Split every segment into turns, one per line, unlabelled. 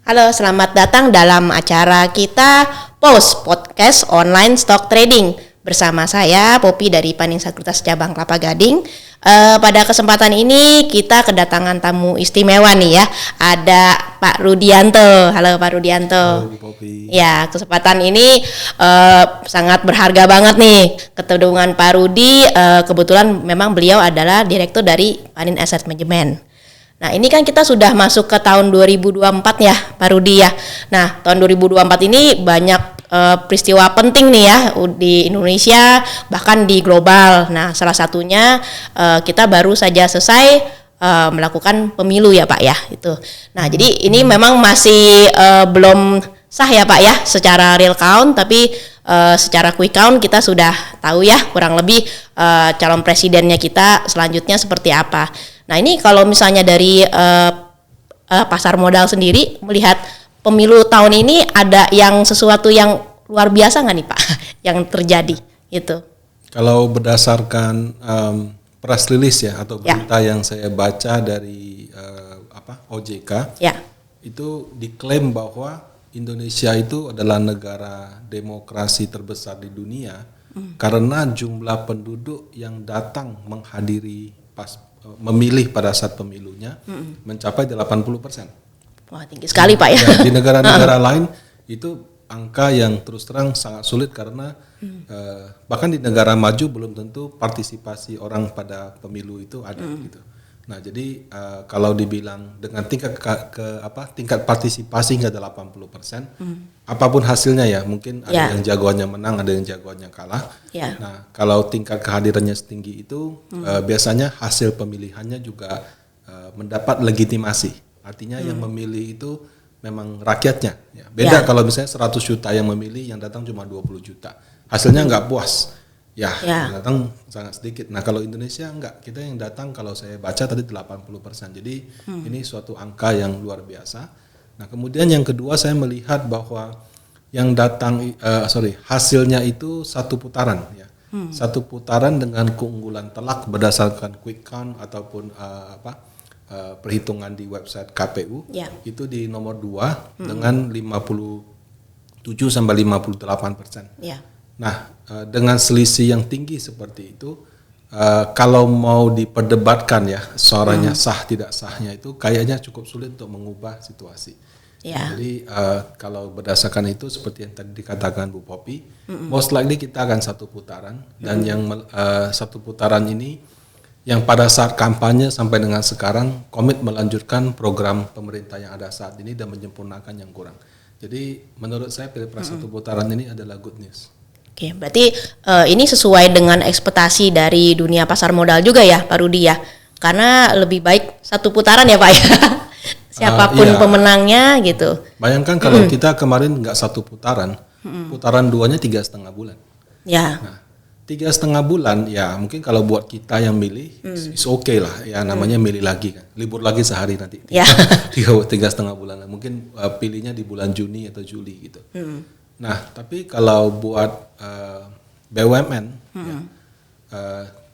Halo, selamat datang dalam acara kita Podcast Online Stock Trading. Bersama saya, Poppy dari Panin Sekuritas Cabang Kelapa Gading. Pada kesempatan ini kita kedatangan tamu istimewa nih ya. Ada Pak Rudianto. Halo Pak Rudianto.
Halo Poppy.
Ya, kesempatan ini sangat berharga banget nih. Ketemu Pak Rudi, kebetulan memang beliau adalah direktur dari Panin Asset Management. Nah, ini kan kita sudah masuk ke tahun 2024 ya, Pak Rudi ya. Nah, tahun 2024 ini banyak peristiwa penting nih ya di Indonesia, bahkan di global. Nah, salah satunya kita baru saja selesai melakukan pemilu ya Pak ya, itu. Nah, jadi ini memang masih belum sah ya Pak ya, secara real count, tapi secara quick count kita sudah tahu ya kurang lebih calon presidennya kita selanjutnya seperti apa. Nah, ini kalau misalnya dari pasar modal sendiri melihat pemilu tahun ini ada yang sesuatu yang luar biasa nggak nih Pak yang terjadi gitu? Kalau
berdasarkan press release ya atau berita yang saya baca dari OJK, itu diklaim bahwa Indonesia itu adalah negara demokrasi terbesar di dunia karena jumlah penduduk yang datang menghadiri memilih pada saat pemilunya mencapai 80%.
Wah, tinggi sekali Pak ya.
Di negara-negara lain itu angka yang terus terang sangat sulit karena bahkan di negara maju belum tentu partisipasi orang pada pemilu itu ada gitu. Nah, jadi kalau dibilang dengan tingkat partisipasi hingga 80%, apapun hasilnya ya, mungkin ada yang jagoannya menang, ada yang jagoannya kalah. Nah, kalau tingkat kehadirannya setinggi itu, biasanya hasil pemilihannya juga mendapat legitimasi. Artinya yang memilih itu memang rakyatnya. Ya. Beda kalau misalnya 100 juta yang memilih, yang datang cuma 20 juta. Hasilnya nggak puas. Yang datang sangat sedikit. Nah, kalau Indonesia enggak, kita yang datang kalau saya baca tadi 80%. Jadi ini suatu angka yang luar biasa. Nah, kemudian yang kedua saya melihat bahwa yang datang hasilnya itu satu putaran ya. Satu putaran dengan keunggulan telak berdasarkan quick count ataupun perhitungan di website KPU. Itu di nomor 2 dengan 57 sampai 58%. Nah, dengan selisih yang tinggi seperti itu, kalau mau diperdebatkan ya suaranya sah tidak sahnya itu kayaknya cukup sulit untuk mengubah situasi. Jadi kalau berdasarkan itu seperti yang tadi dikatakan Bu Poppy, most likely kita akan satu putaran dan yang satu putaran ini yang pada saat kampanye sampai dengan sekarang komit melanjutkan program pemerintah yang ada saat ini dan menyempurnakan yang kurang. Jadi menurut saya pilpres satu putaran ini adalah good news.
Oke, berarti ini sesuai dengan ekspektasi dari dunia pasar modal juga ya Pak Rudi ya? Karena lebih baik satu putaran ya Pak ya? Siapapun pemenangnya gitu.
Bayangkan kalau kita kemarin nggak satu putaran, putaran 2-nya 3,5 bulan. Nah, 3,5 bulan ya mungkin kalau buat kita yang milih is okay lah ya, namanya milih lagi kan, libur lagi sehari nanti 3,5 bulan lah. Mungkin pilihnya di bulan Juni atau Juli gitu. Nah, tapi kalau buat BUMN,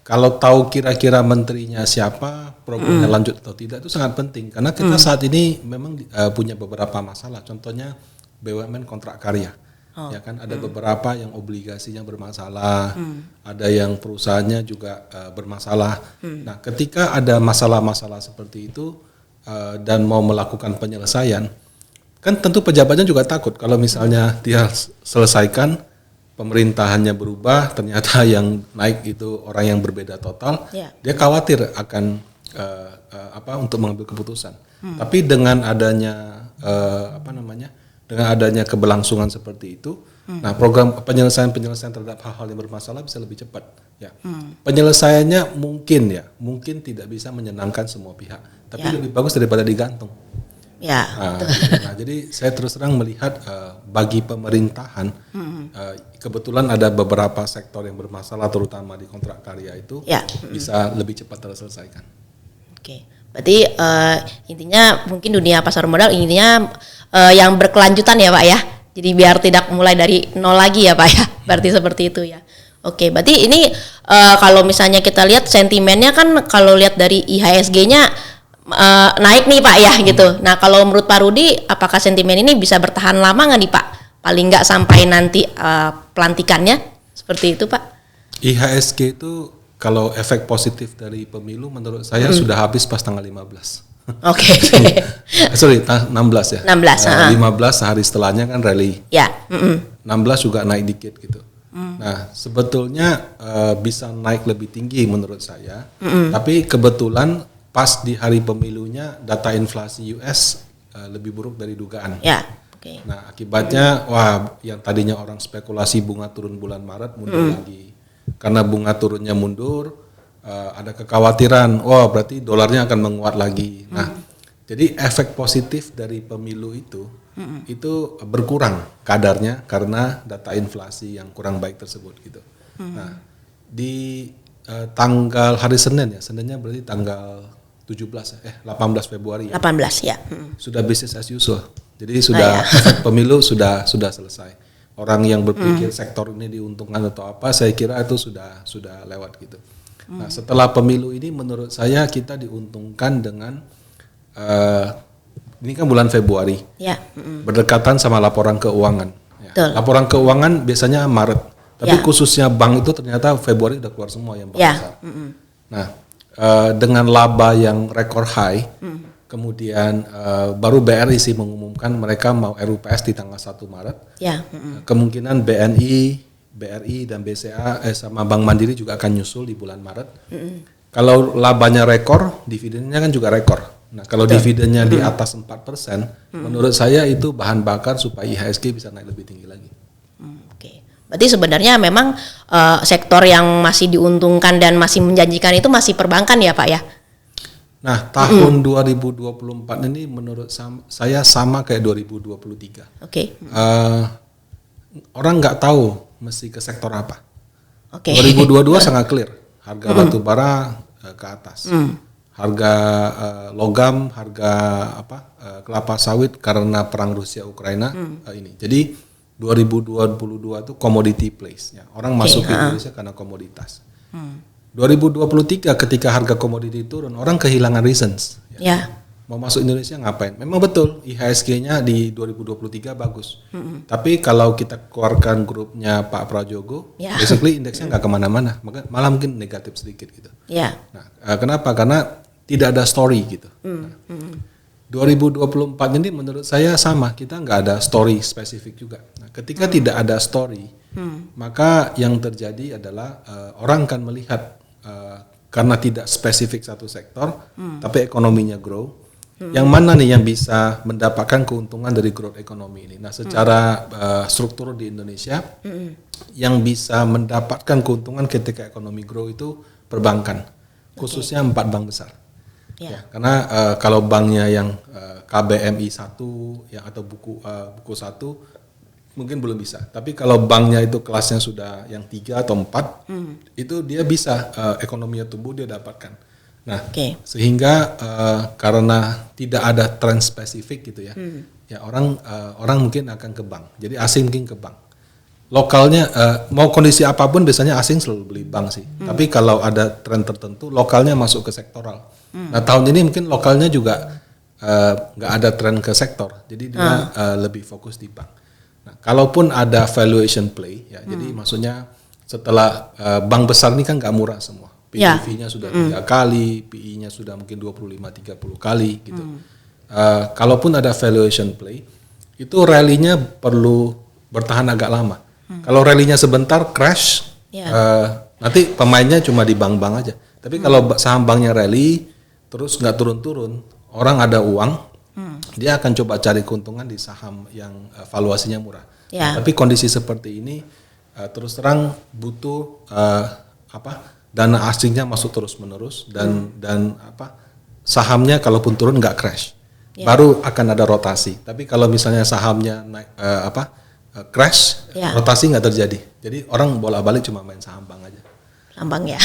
kalau tahu kira-kira menterinya siapa, programnya lanjut atau tidak itu sangat penting karena kita saat ini memang punya beberapa masalah. Contohnya BUMN kontrak karya, ya kan ada beberapa yang obligasinya bermasalah, ada yang perusahaannya juga bermasalah. Nah, ketika ada masalah-masalah seperti itu dan mau melakukan penyelesaian, kan tentu pejabatnya juga takut kalau misalnya dia selesaikan pemerintahannya berubah ternyata yang naik itu orang yang berbeda total, dia khawatir akan untuk mengambil keputusan. Tapi dengan adanya dengan adanya keberlangsungan seperti itu, nah program penyelesaian terhadap hal-hal yang bermasalah bisa lebih cepat. Ya, penyelesaiannya mungkin tidak bisa menyenangkan semua pihak, tapi lebih bagus daripada digantung. Nah, jadi saya terus terang melihat bagi pemerintahan kebetulan ada beberapa sektor yang bermasalah terutama di kontrak karya itu bisa lebih cepat terselesaikan.
Oke, berarti intinya mungkin dunia pasar modal intinya yang berkelanjutan ya Pak ya. Jadi biar tidak mulai dari nol lagi ya Pak ya. Berarti seperti itu ya. Oke, berarti ini kalau misalnya kita lihat sentimennya kan kalau lihat dari IHSG-nya naik nih Pak ya gitu. Nah kalau menurut Pak Rudi, apakah sentimen ini bisa bertahan lama nggak nih Pak? Paling nggak sampai nanti pelantikannya seperti itu Pak?
IHSG itu kalau efek positif dari pemilu menurut saya sudah habis pas tanggal 15.
Oke.
Sorry, 16 ya.
16.
15 sehari setelahnya kan rally.
Ya.
16 juga naik dikit gitu. Nah, sebetulnya bisa naik lebih tinggi menurut saya. Tapi kebetulan pas di hari pemilunya data inflasi US lebih buruk dari dugaan.
Ya. Okay.
Nah, akibatnya wah yang tadinya orang spekulasi bunga turun bulan Maret mundur lagi. Karena bunga turunnya mundur, ada kekhawatiran, wah berarti dolarnya akan menguat lagi. Nah, jadi efek positif dari pemilu itu berkurang kadarnya karena data inflasi yang kurang baik tersebut gitu. Nah, di tanggal hari Senin ya, Seninnya berarti tanggal 18 Februari ya.
18 ya.
Sudah business as usual. Jadi sudah efek pemilu sudah selesai. Orang yang berpikir sektor ini diuntungkan atau apa, saya kira itu sudah lewat gitu. Nah, setelah pemilu ini menurut saya kita diuntungkan dengan ini kan bulan Februari, berdekatan sama laporan keuangan. Ya. Laporan keuangan biasanya Maret, tapi khususnya bank itu ternyata Februari udah keluar semua yang besar. Nah, dengan laba yang rekor high, kemudian baru BRI sih mengumumkan mereka mau RUPS di tanggal 1 Maret. Kemungkinan BNI, BRI dan BCA sama Bank Mandiri juga akan nyusul di bulan Maret. Kalau labanya rekor, dividennya kan juga rekor. Nah, kalau dividennya di atas 4%, menurut saya itu bahan bakar supaya IHSG bisa naik lebih tinggi lagi.
Oke. Berarti sebenarnya memang sektor yang masih diuntungkan dan masih menjanjikan itu masih perbankan ya Pak ya?
Nah, tahun 2024 ini menurut saya sama kayak 2023.
Oke.
Orang nggak tahu mesti ke sektor apa. 2022 sangat clear, harga batu bara ke atas, harga logam, harga kelapa sawit karena perang Rusia Ukraina ini. Jadi 2022 itu commodity place, ya. Orang masuk ke Indonesia karena komoditas. 2023 ketika harga komoditi turun, orang kehilangan reasons. Ya. Mau masuk Indonesia ngapain? Memang betul IHSG-nya di 2023 bagus. Tapi kalau kita keluarkan grupnya Pak Prajogo, basically indeksnya nggak kemana-mana, malah mungkin negatif sedikit gitu. Nah, kenapa? Karena tidak ada story gitu. 2024 ini menurut saya sama, kita nggak ada story spesifik juga. Nah, ketika tidak ada story, maka yang terjadi adalah orang akan melihat karena tidak spesifik satu sektor, tapi ekonominya grow. Yang mana nih yang bisa mendapatkan keuntungan dari growth ekonomi ini? Nah, secara struktur di Indonesia, yang bisa mendapatkan keuntungan ketika ekonomi grow itu perbankan, khususnya 4 bank besar. Ya, karena kalau banknya yang KBMI 1 ya atau buku 1 mungkin belum bisa. Tapi kalau banknya itu kelasnya sudah yang 3 atau 4, itu dia bisa ekonominya tumbuh dia dapatkan. Nah, sehingga karena tidak ada tren spesifik gitu ya, ya orang mungkin akan ke bank. Jadi asing mungkin ke bank. Lokalnya mau kondisi apapun biasanya asing selalu beli bank sih. Tapi kalau ada tren tertentu, lokalnya masuk ke sektoral. Nah, tahun ini mungkin lokalnya juga nggak ada tren ke sektor. Jadi dia lebih fokus di bank. Nah, kalaupun ada valuation play, ya, jadi maksudnya setelah bank besar ini kan nggak murah semua. PBV-nya sudah 3 kali, PI-nya sudah mungkin 25-30 kali gitu. Kalaupun ada valuation play, itu rally-nya perlu bertahan agak lama. Kalau rally-nya sebentar crash, nanti pemainnya cuma di bank-bank aja. Tapi kalau saham banknya rally, terus nggak turun-turun, orang ada uang, dia akan coba cari keuntungan di saham yang valuasinya murah. Tapi kondisi seperti ini terus terang butuh dana asingnya masuk terus-menerus dan sahamnya kalaupun turun nggak crash, baru akan ada rotasi. Tapi kalau misalnya sahamnya naik crash, rotasi nggak terjadi. Jadi orang bolak-balik cuma main saham bank aja.
Saham ya.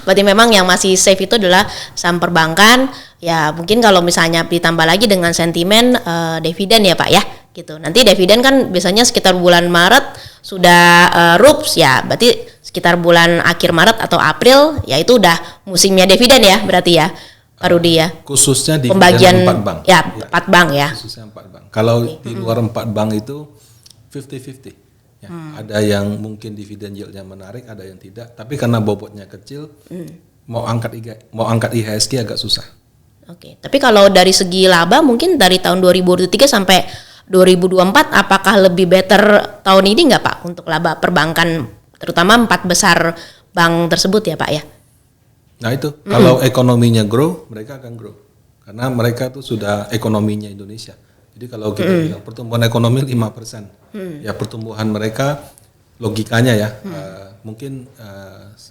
Berarti memang yang masih safe itu adalah saham perbankan. Ya mungkin kalau misalnya ditambah lagi dengan sentimen dividen ya Pak ya, gitu. Nanti dividen kan biasanya sekitar bulan Maret sudah RUPS ya, berarti sekitar bulan akhir Maret atau April ya itu udah musimnya dividen ya berarti ya. Pak Rudi ya.
Khususnya di
pembagian
4 bank.
Ya, 4 bank ya.
Khususnya 4 bank. Kalau di luar 4 bank itu 50-50. Ya, ada yang mungkin dividen yieldnya menarik, ada yang tidak. Tapi karena bobotnya kecil, mau angkat IHSG agak susah.
Oke. Tapi kalau dari segi laba mungkin dari tahun 2023 sampai 2024 apakah lebih better tahun ini nggak Pak untuk laba perbankan, terutama 4 besar bank tersebut ya Pak ya?
Nah itu, kalau ekonominya grow, mereka akan grow. Karena mereka tuh sudah ekonominya Indonesia. Jadi kalau kita bilang pertumbuhan ekonomi 5%, ya pertumbuhan mereka logikanya ya, mungkin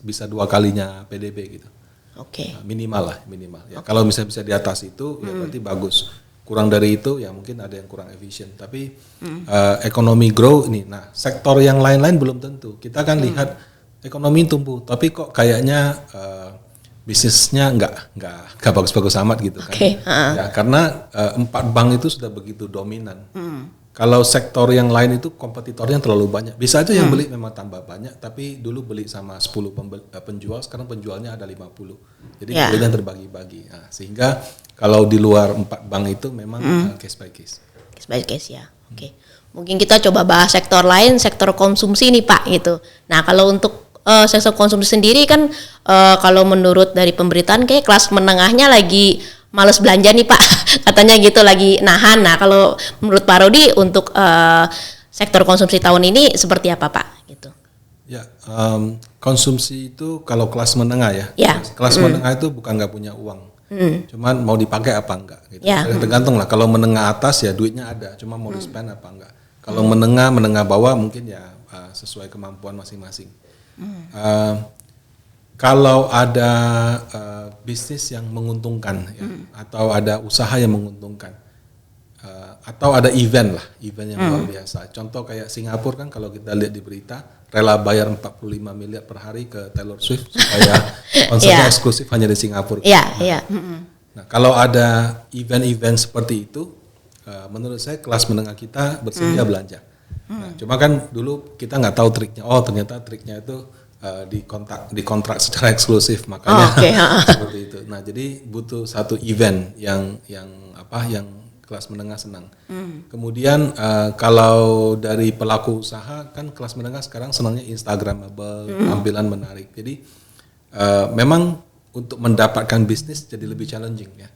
bisa 2 kalinya PDB gitu.
Oke.
Minimal. Ya, kalau misalnya bisa di atas itu, ya berarti bagus. Kurang dari itu, ya mungkin ada yang kurang efisien. Tapi ekonomi grow ini, nah sektor yang lain-lain belum tentu. Kita kan lihat ekonomi tumbuh, tapi kok kayaknya bisnisnya nggak bagus-bagus amat gitu kan. Ya, karena 4 bank itu sudah begitu dominan. Kalau sektor yang lain itu kompetitornya terlalu banyak. Bisa aja yang beli memang tambah banyak, tapi dulu beli sama 10 penjual, sekarang penjualnya ada 50. Jadi belinya terbagi-bagi. Nah, sehingga kalau di luar 4 bank itu memang case by case.
Case by case ya. Oke. Mungkin kita coba bahas sektor lain, sektor konsumsi nih Pak gitu. Nah, kalau untuk sektor konsumsi sendiri kan kalau menurut dari pemberitaan kayak kelas menengahnya lagi males belanja nih Pak. Katanya gitu lagi nahan. Nah, kalau menurut Pak Rudi untuk sektor konsumsi tahun ini seperti apa Pak gitu?
Ya, konsumsi itu kalau kelas menengah ya. Kelas menengah itu bukan nggak punya uang. Cuman mau dipakai apa enggak gitu. Tergantung lah. Kalau menengah atas ya duitnya ada, cuma mau di-spend apa enggak. Kalau menengah bawah mungkin ya sesuai kemampuan masing-masing. Kalau ada bisnis yang menguntungkan ya, atau ada usaha yang menguntungkan, atau ada event yang luar biasa. Contoh kayak Singapura kan kalau kita lihat di berita rela bayar 45 miliar per hari ke Taylor Swift supaya konsernya eksklusif hanya di Singapura. Nah, kalau ada event-event seperti itu, menurut saya kelas menengah kita bersedia belanja. Nah, cuma kan dulu kita nggak tahu triknya. Oh, ternyata triknya itu dikontrak secara eksklusif, makanya seperti itu. Nah, jadi butuh satu event yang kelas menengah senang. Kemudian kalau dari pelaku usaha kan kelas menengah sekarang senangnya Instagramable, tampilan menarik. Jadi memang untuk mendapatkan bisnis jadi lebih challenging ya.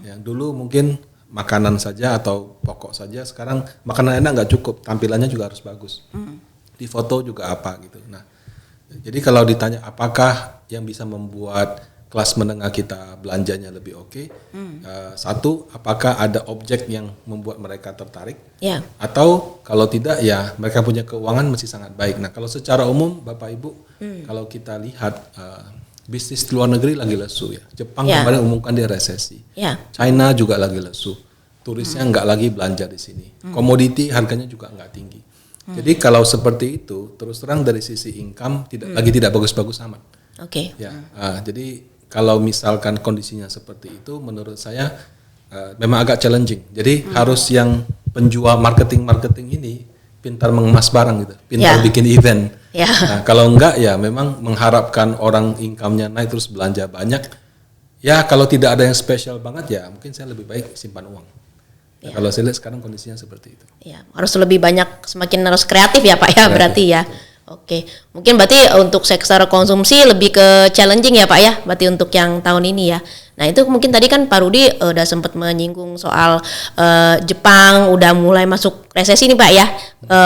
Yang dulu mungkin makanan saja atau pokok saja, sekarang makanan enak nggak cukup, tampilannya juga harus bagus. Di foto juga apa gitu. Nah, jadi kalau ditanya apakah yang bisa membuat kelas menengah kita belanjanya lebih oke, satu, apakah ada objek yang membuat mereka tertarik, atau kalau tidak ya mereka punya keuangan masih sangat baik. Nah, kalau secara umum Bapak Ibu, kalau kita lihat bisnis di luar negeri lagi lesu ya. Jepang kemarin umumkan dia resesi, China juga lagi lesu, turisnya nggak lagi belanja di sini, komoditi harganya juga nggak tinggi. Jadi kalau seperti itu, terus terang dari sisi income tidak bagus-bagus amat. Jadi kalau misalkan kondisinya seperti itu, menurut saya memang agak challenging. Jadi harus yang penjual marketing ini pintar mengemas barang gitu, pintar bikin event. Nah, kalau enggak ya memang mengharapkan orang income-nya naik terus belanja banyak. Ya kalau tidak ada yang spesial banget ya mungkin saya lebih baik simpan uang. Nah, kalau saya lihat sekarang kondisinya seperti itu.
Harus lebih banyak, semakin harus kreatif ya Pak ya, berarti ya. Oke, mungkin berarti untuk sektor konsumsi lebih ke challenging ya Pak ya, berarti untuk yang tahun ini ya. Nah itu mungkin tadi kan Pak Rudi udah sempat menyinggung soal Jepang udah mulai masuk resesi nih Pak ya.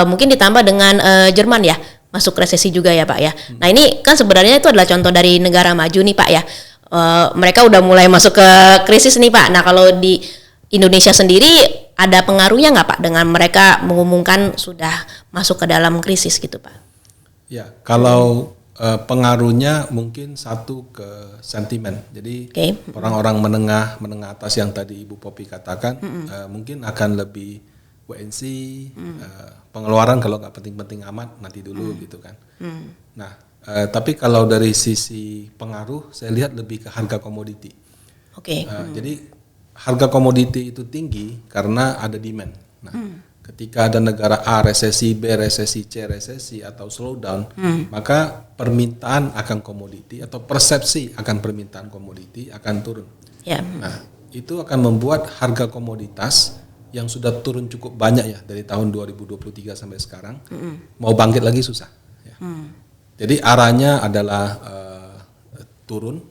Mungkin ditambah dengan Jerman ya, masuk resesi juga ya Pak ya. Nah ini kan sebenarnya itu adalah contoh dari negara maju nih Pak ya. Mereka udah mulai masuk ke krisis nih Pak. Nah kalau di Indonesia sendiri ada pengaruhnya nggak Pak dengan mereka mengumumkan sudah masuk ke dalam krisis gitu Pak?
Ya, kalau pengaruhnya mungkin satu ke sentimen. Jadi orang-orang menengah atas yang tadi Ibu Popi katakan mungkin akan lebih wait and see, pengeluaran kalau nggak penting-penting amat nanti dulu gitu kan. Nah, tapi kalau dari sisi pengaruh saya lihat lebih ke harga komoditi. Jadi harga komoditi itu tinggi karena ada demand. Nah, ketika ada negara A resesi, B resesi, C resesi atau slowdown, maka permintaan akan komoditi atau persepsi akan permintaan komoditi akan turun.
Ya.
Nah, itu akan membuat harga komoditas yang sudah turun cukup banyak ya dari tahun 2023 sampai sekarang, mau bangkit lagi susah. Ya. Jadi arahnya adalah turun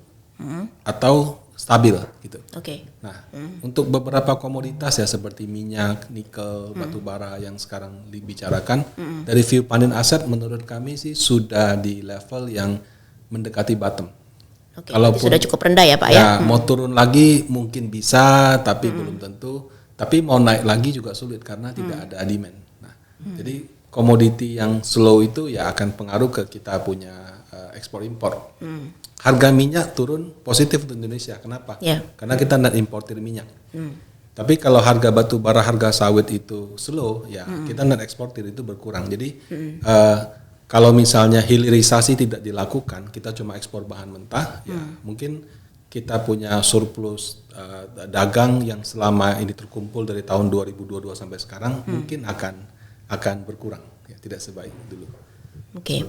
atau stabil gitu.
Oke.
Nah, untuk beberapa komoditas ya seperti minyak, nikel, batu bara yang sekarang dibicarakan, dari view Panin Asset menurut kami sih sudah di level yang mendekati bottom.
Oke, sudah cukup rendah ya Pak ya?
Mau turun lagi mungkin bisa, tapi belum tentu. Tapi mau naik lagi juga sulit karena tidak ada demand. Nah, jadi komoditi yang slow itu ya akan pengaruh ke kita punya ekspor impor. Harga minyak turun positif untuk Indonesia. Kenapa? Karena kita net importir minyak. Tapi kalau harga batu bara, harga sawit itu slow, ya kita net eksportir itu berkurang. Jadi kalau misalnya hilirisasi tidak dilakukan, kita cuma ekspor bahan mentah, ya mungkin kita punya surplus dagang yang selama ini terkumpul dari tahun 2022 sampai sekarang mungkin akan berkurang, ya tidak sebaik dulu.
Oke.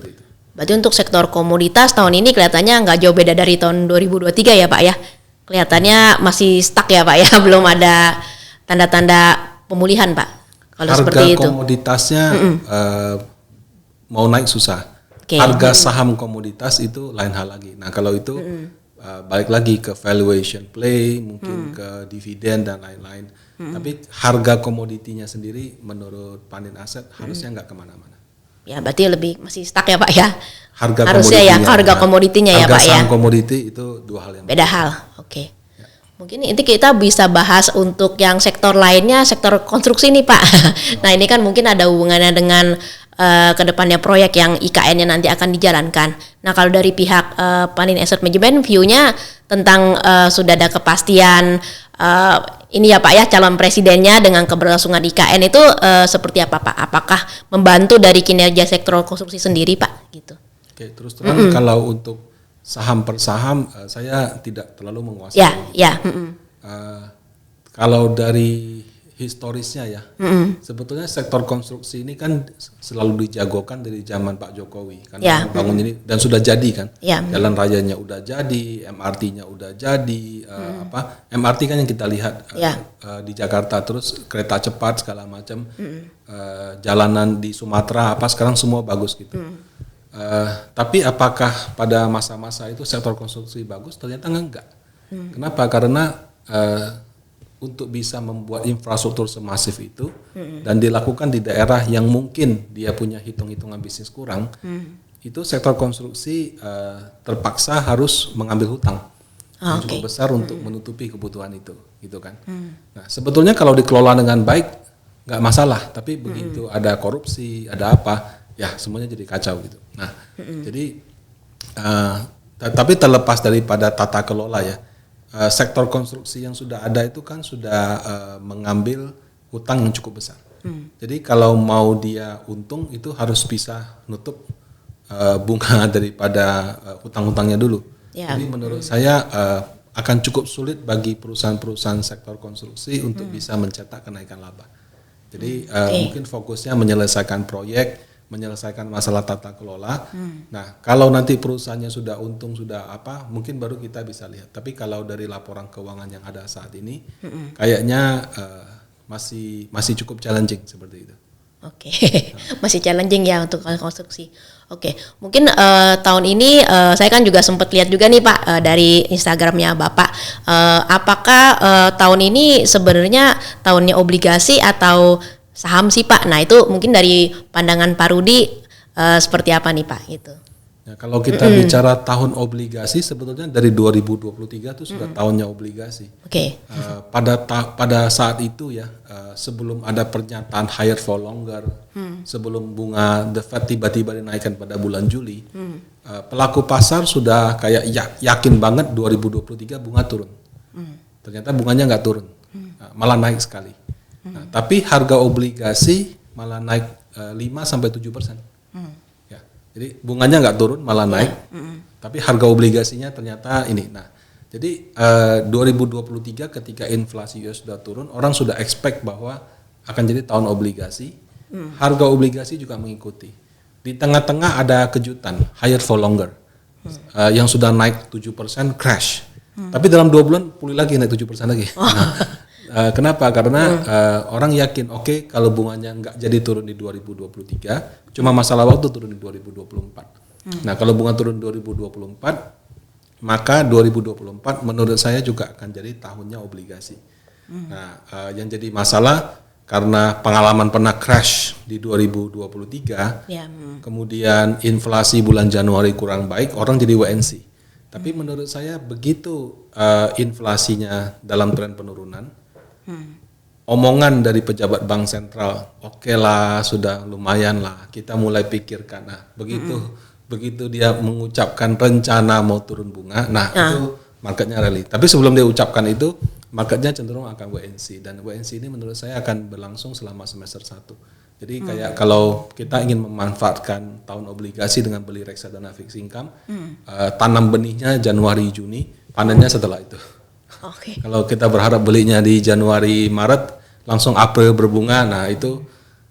Berarti untuk sektor komoditas tahun ini kelihatannya nggak jauh beda dari tahun 2023 ya Pak ya? Kelihatannya masih stuck ya Pak ya, belum ada tanda-tanda pemulihan Pak. Kalau seperti itu.
Harga komoditasnya mau naik susah. Harga saham komoditas itu lain hal lagi. Nah kalau itu balik lagi ke valuation play, mungkin ke dividen dan lain-lain. Tapi harga komoditinya sendiri menurut Panin Asset harusnya nggak kemana-mana.
Ya berarti masih stuck ya Pak ya.
Harusnya ya
harga komoditinya ya Pak ya.
Harga saham komoditi itu dua hal yang
beda hal. Oke. Ya. Mungkin nanti kita bisa bahas untuk yang sektor lainnya, sektor konstruksi nih Pak. Nah ini kan mungkin ada hubungannya dengan kedepannya proyek yang IKN-nya nanti akan dijalankan. Nah kalau dari pihak Panin Asset Management view-nya tentang sudah ada kepastian ini ya Pak ya, calon presidennya dengan keberlangsungan IKN itu seperti apa Pak? Apakah membantu dari kinerja sektor konstruksi sendiri Pak? Gitu.
Oke, terus terang kalau untuk saham per saham saya tidak terlalu menguasai.
Ya.
Kalau dari historisnya ya, sebetulnya sektor konstruksi ini kan selalu dijagokan dari zaman Pak Jokowi karena bangun ini dan sudah jadi kan, jalan rayanya udah jadi, MRT-nya udah jadi, MRT kan yang kita lihat di Jakarta, terus kereta cepat segala macam, jalanan di Sumatera sekarang semua bagus gitu. Tapi apakah pada masa-masa itu sektor konstruksi bagus? Ternyata enggak. Kenapa? Karena untuk bisa membuat infrastruktur semasif itu dan dilakukan di daerah yang mungkin dia punya hitung-hitungan bisnis kurang, itu sektor konstruksi terpaksa harus mengambil hutang yang cukup besar untuk menutupi kebutuhan itu, gitu kan. Nah sebetulnya kalau dikelola dengan baik nggak masalah, tapi begitu ada korupsi, ada apa, ya semuanya jadi kacau gitu. Nah jadi tapi terlepas daripada tata kelola ya. Sektor konstruksi yang sudah ada itu kan sudah mengambil hutang yang cukup besar. Jadi kalau mau dia untung itu harus bisa nutup bunga daripada hutang-hutangnya dulu. Jadi menurut saya akan cukup sulit bagi perusahaan-perusahaan sektor konstruksi untuk bisa mencetak kenaikan laba. Jadi mungkin fokusnya menyelesaikan proyek, menyelesaikan masalah tata kelola. Nah, kalau nanti perusahaannya sudah untung, sudah mungkin baru kita bisa lihat. Tapi kalau dari laporan keuangan yang ada saat ini, kayaknya masih cukup challenging seperti itu.
Oke, masih challenging ya untuk konstruksi. Oke, mungkin tahun ini saya kan juga sempat lihat juga nih Pak dari Instagramnya Bapak. Apakah tahun ini sebenarnya tahunnya obligasi atau saham sih Pak? Nah itu mungkin dari pandangan Pak Rudi seperti apa nih Pak gitu.
Ya, kalau kita bicara tahun obligasi sebetulnya dari 2023 itu sudah tahunnya obligasi. Pada saat itu ya sebelum ada pernyataan higher for longer, sebelum bunga The Fed tiba-tiba dinaikkan pada bulan Juli, pelaku pasar sudah kayak yakin banget 2023 bunga turun. Ternyata bunganya nggak turun, malah naik sekali. Nah, tapi harga obligasi malah naik 5-7%. Ya, jadi bunganya nggak turun malah naik, tapi harga obligasinya ternyata ini. Nah, jadi 2023 ketika inflasi US sudah turun, orang sudah expect bahwa akan jadi tahun obligasi. Harga obligasi juga mengikuti. Di tengah-tengah ada kejutan higher for longer, yang sudah naik 7% crash. Tapi dalam 2 bulan pulih lagi naik 7% lagi. Kenapa? Karena orang yakin kalau bunganya nggak jadi turun di 2023, cuma masalah waktu turun di 2024. Nah kalau bunga turun 2024, maka 2024 menurut saya juga akan jadi tahunnya obligasi. Nah yang jadi masalah karena pengalaman pernah crash di 2023, kemudian inflasi bulan Januari kurang baik, orang jadi WNC. Tapi menurut saya begitu inflasinya dalam tren penurunan, omongan dari pejabat bank sentral, oke lah sudah lumayan lah, kita mulai pikirkan. Nah begitu dia mengucapkan rencana mau turun bunga, itu marketnya rally. Tapi sebelum dia ucapkan itu, marketnya cenderung akan WNC, dan WNC ini menurut saya akan berlangsung selama semester 1. Jadi kayak kalau kita ingin memanfaatkan tahun obligasi dengan beli reksadana fixed income, tanam benihnya Januari Juni, panennya setelah itu. Kalau kita berharap belinya di Januari Maret, langsung April berbunga, nah itu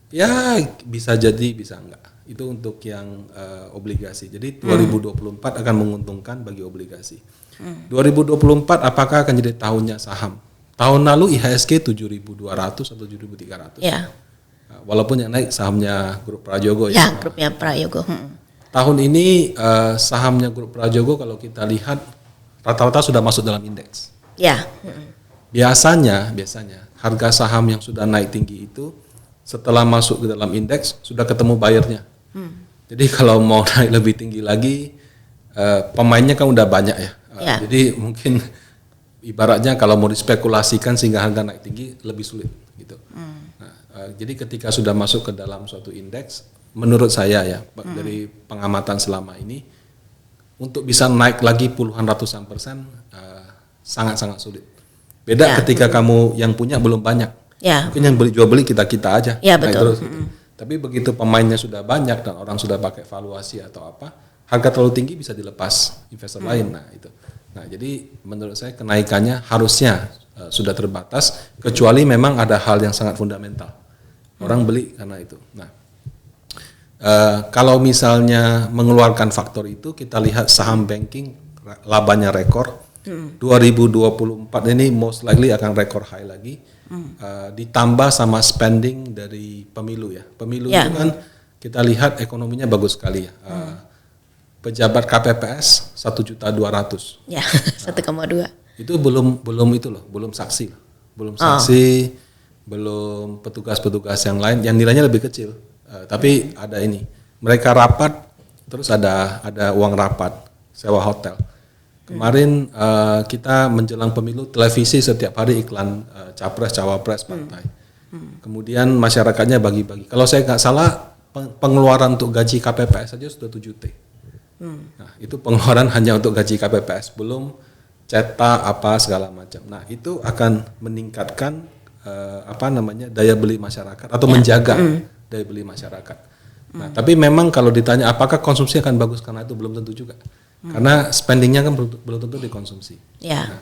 ya bisa jadi bisa enggak. Itu untuk yang obligasi. Jadi 2024 akan menguntungkan bagi obligasi. 2024 apakah akan jadi tahunnya saham? Tahun lalu IHSG 7.200 atau 7.300.
Ya.
Walaupun yang naik sahamnya Grup Prajogo
ya. Ya, grupnya Prajogo.
Tahun ini sahamnya Grup Prajogo kalau kita lihat rata-rata sudah masuk dalam indeks.
Ya.
Biasanya harga saham yang sudah naik tinggi itu setelah masuk ke dalam indeks sudah ketemu buyernya. Jadi kalau mau naik lebih tinggi lagi, pemainnya kan udah banyak ya. Jadi mungkin ibaratnya kalau mau dispekulasikan sehingga harga naik tinggi lebih sulit gitu. Jadi ketika sudah masuk ke dalam suatu indeks, menurut saya ya dari pengamatan selama ini, untuk bisa naik lagi puluhan ratusan persen sangat-sangat sulit. Beda ketika kamu yang punya belum banyak, mungkin yang jual beli kita aja.
Ya, betul.
Terus, gitu. Tapi begitu pemainnya sudah banyak dan orang sudah pakai valuasi atau apa, harga terlalu tinggi bisa dilepas investor lain. Nah itu. Nah jadi menurut saya kenaikannya harusnya sudah terbatas, kecuali memang ada hal yang sangat fundamental. Orang beli karena itu. Nah, kalau misalnya mengeluarkan faktor itu, kita lihat saham banking labanya rekor. 2024 ini most likely akan rekor high lagi. Ditambah sama spending dari pemilu ya. Pemilu itu kan kita lihat ekonominya bagus sekali ya. Pejabat KPPS 1.200.000.
Ya, 1,2.
Itu belum saksi loh. Belum saksi. Belum petugas-petugas yang lain yang nilainya lebih kecil, tapi ada ini, mereka rapat terus ada uang rapat sewa hotel. Kemarin kita menjelang pemilu televisi setiap hari iklan capres cawapres partai. Kemudian masyarakatnya bagi-bagi. Kalau saya nggak salah pengeluaran untuk gaji KPPS saja sudah 7T. Nah itu pengeluaran hanya untuk gaji KPPS, belum cetak apa segala macam. Nah itu akan meningkatkan daya beli masyarakat atau menjaga daya beli masyarakat. Nah, tapi memang kalau ditanya apakah konsumsi akan bagus karena itu belum tentu juga. Karena spendingnya kan belum tentu dikonsumsi.
Nah,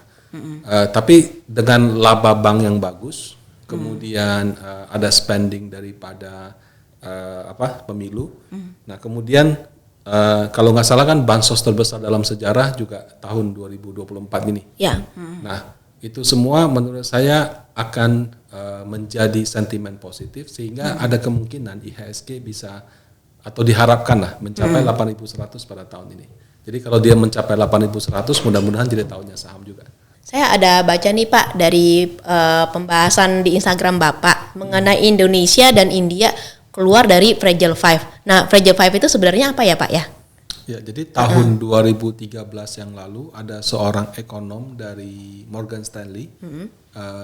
tapi dengan laba bank yang bagus, kemudian ada spending daripada pemilu. Nah, kemudian kalau nggak salah kan bansos terbesar dalam sejarah juga tahun 2024 ini. Nah, itu semua menurut saya akan menjadi sentimen positif sehingga ada kemungkinan IHSG bisa atau diharapkan lah mencapai 8.100 pada tahun ini. Jadi kalau dia mencapai 8.100 mudah-mudahan jadi tahunnya saham juga.
Saya ada baca nih Pak dari pembahasan di Instagram Bapak mengenai Indonesia dan India keluar dari Fragile Five. Nah, Fragile Five itu sebenarnya apa ya Pak ya?
Ya, jadi tahun 2013 yang lalu ada seorang ekonom dari Morgan Stanley,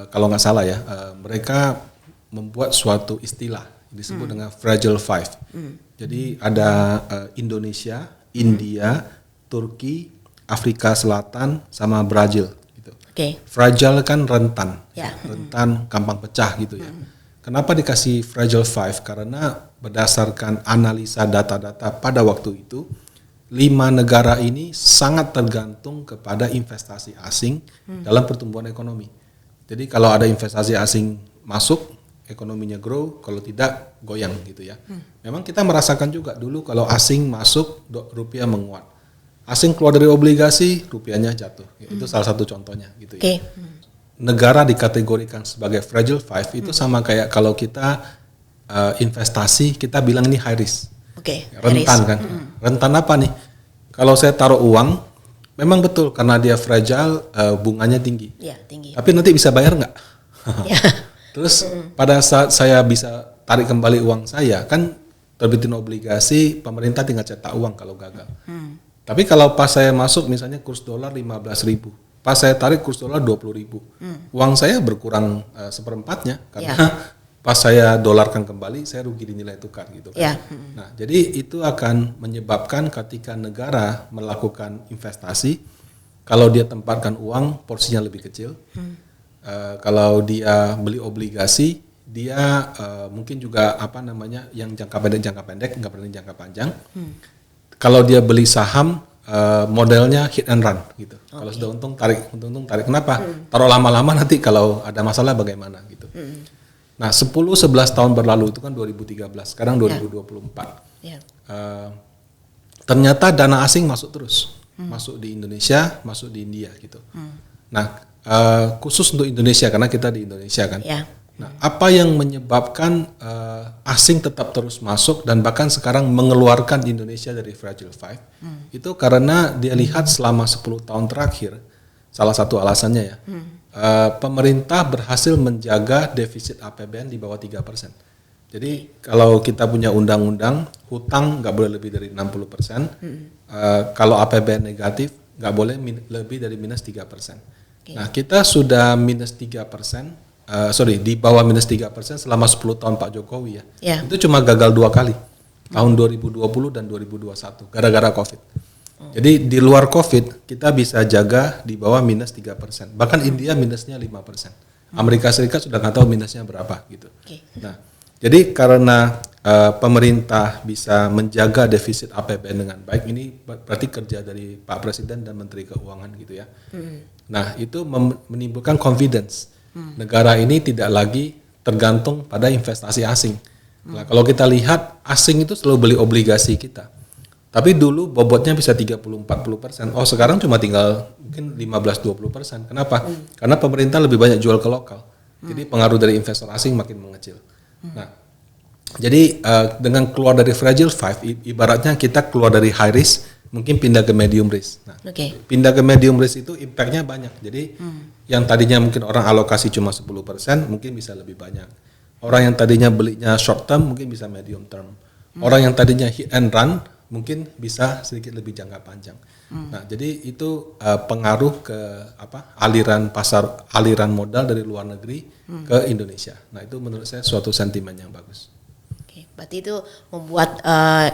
kalau nggak salah ya, mereka membuat suatu istilah disebut dengan Fragile Five. Jadi ada Indonesia, India, Turki, Afrika Selatan, sama Brazil. Gitu. Fragile kan rentan, rentan, gampang pecah gitu ya. Kenapa dikasih Fragile Five? Karena berdasarkan analisa data-data pada waktu itu, 5 negara ini sangat tergantung kepada investasi asing dalam pertumbuhan ekonomi. Jadi kalau ada investasi asing masuk, ekonominya grow, kalau tidak goyang gitu ya. Memang kita merasakan juga dulu kalau asing masuk, rupiah menguat. asing keluar dari obligasi, rupiahnya jatuh. Itu salah satu contohnya gitu ya. Negara dikategorikan sebagai fragile five itu sama kayak kalau kita investasi, kita bilang ini high risk. Rentan kan. Rentan apa nih? Kalau saya taruh uang, memang betul karena dia fragile, bunganya tinggi.
Tinggi.
Tapi nanti bisa bayar nggak? Terus pada saat saya bisa tarik kembali uang saya, kan terbitin obligasi, pemerintah tinggal cetak uang kalau gagal. Tapi kalau pas saya masuk misalnya kurs dolar 15.000, pas saya tarik kurs dolar 20.000, uang saya berkurang seperempatnya karena pas saya dolarkan kembali saya rugi di nilai tukar gitu kan. Nah, jadi itu akan menyebabkan ketika negara melakukan investasi, kalau dia tempatkan uang porsinya lebih kecil. Kalau dia beli obligasi, dia mungkin juga yang jangka pendek nggak berani jangka panjang. Kalau dia beli saham, modelnya hit and run gitu. Kalau sudah untung tarik. Kenapa? Taruh lama-lama nanti kalau ada masalah bagaimana gitu. Nah, 10-11 tahun berlalu itu kan 2013, sekarang 2024. Ternyata dana asing masuk terus. Masuk di Indonesia, masuk di India gitu. Nah, khusus untuk Indonesia karena kita di Indonesia kan. Nah, apa yang menyebabkan asing tetap terus masuk dan bahkan sekarang mengeluarkan Indonesia dari fragile five? Itu karena dia lihat selama 10 tahun terakhir, salah satu alasannya ya, pemerintah berhasil menjaga defisit APBN di bawah 3%. Jadi kalau kita punya undang-undang, hutang nggak boleh lebih dari 60%, kalau APBN negatif nggak boleh lebih dari minus 3%. Nah, kita sudah minus 3%, di bawah minus 3% selama 10 tahun Pak Jokowi ya. Itu cuma gagal 2 kali, tahun 2020 dan 2021, gara-gara COVID. Jadi di luar COVID kita bisa jaga di bawah minus 3%. Bahkan India minusnya 5%. Amerika Serikat sudah nggak tahu minusnya berapa gitu. Nah, jadi karena pemerintah bisa menjaga defisit APBN dengan baik, ini berarti kerja dari Pak Presiden dan Menteri Keuangan gitu ya. Nah, itu menimbulkan confidence. Negara ini tidak lagi tergantung pada investasi asing. Nah, kalau kita lihat asing itu selalu beli obligasi kita. Tapi dulu bobotnya bisa 30-40%. Oh, sekarang cuma tinggal mungkin 15-20%. Kenapa? Karena pemerintah lebih banyak jual ke lokal. Jadi pengaruh dari investor asing makin mengecil. Nah, jadi dengan keluar dari fragile five, ibaratnya kita keluar dari high risk, mungkin pindah ke medium risk. Nah, pindah ke medium risk itu impact-nya banyak. Jadi yang tadinya mungkin orang alokasi cuma 10%, mungkin bisa lebih banyak. Orang yang tadinya belinya short term, mungkin bisa medium term. Orang yang tadinya hit and run, mungkin bisa sedikit lebih jangka panjang. Nah, jadi itu pengaruh ke aliran modal dari luar negeri ke Indonesia. Nah, itu menurut saya suatu sentimen yang bagus.
Berarti itu membuat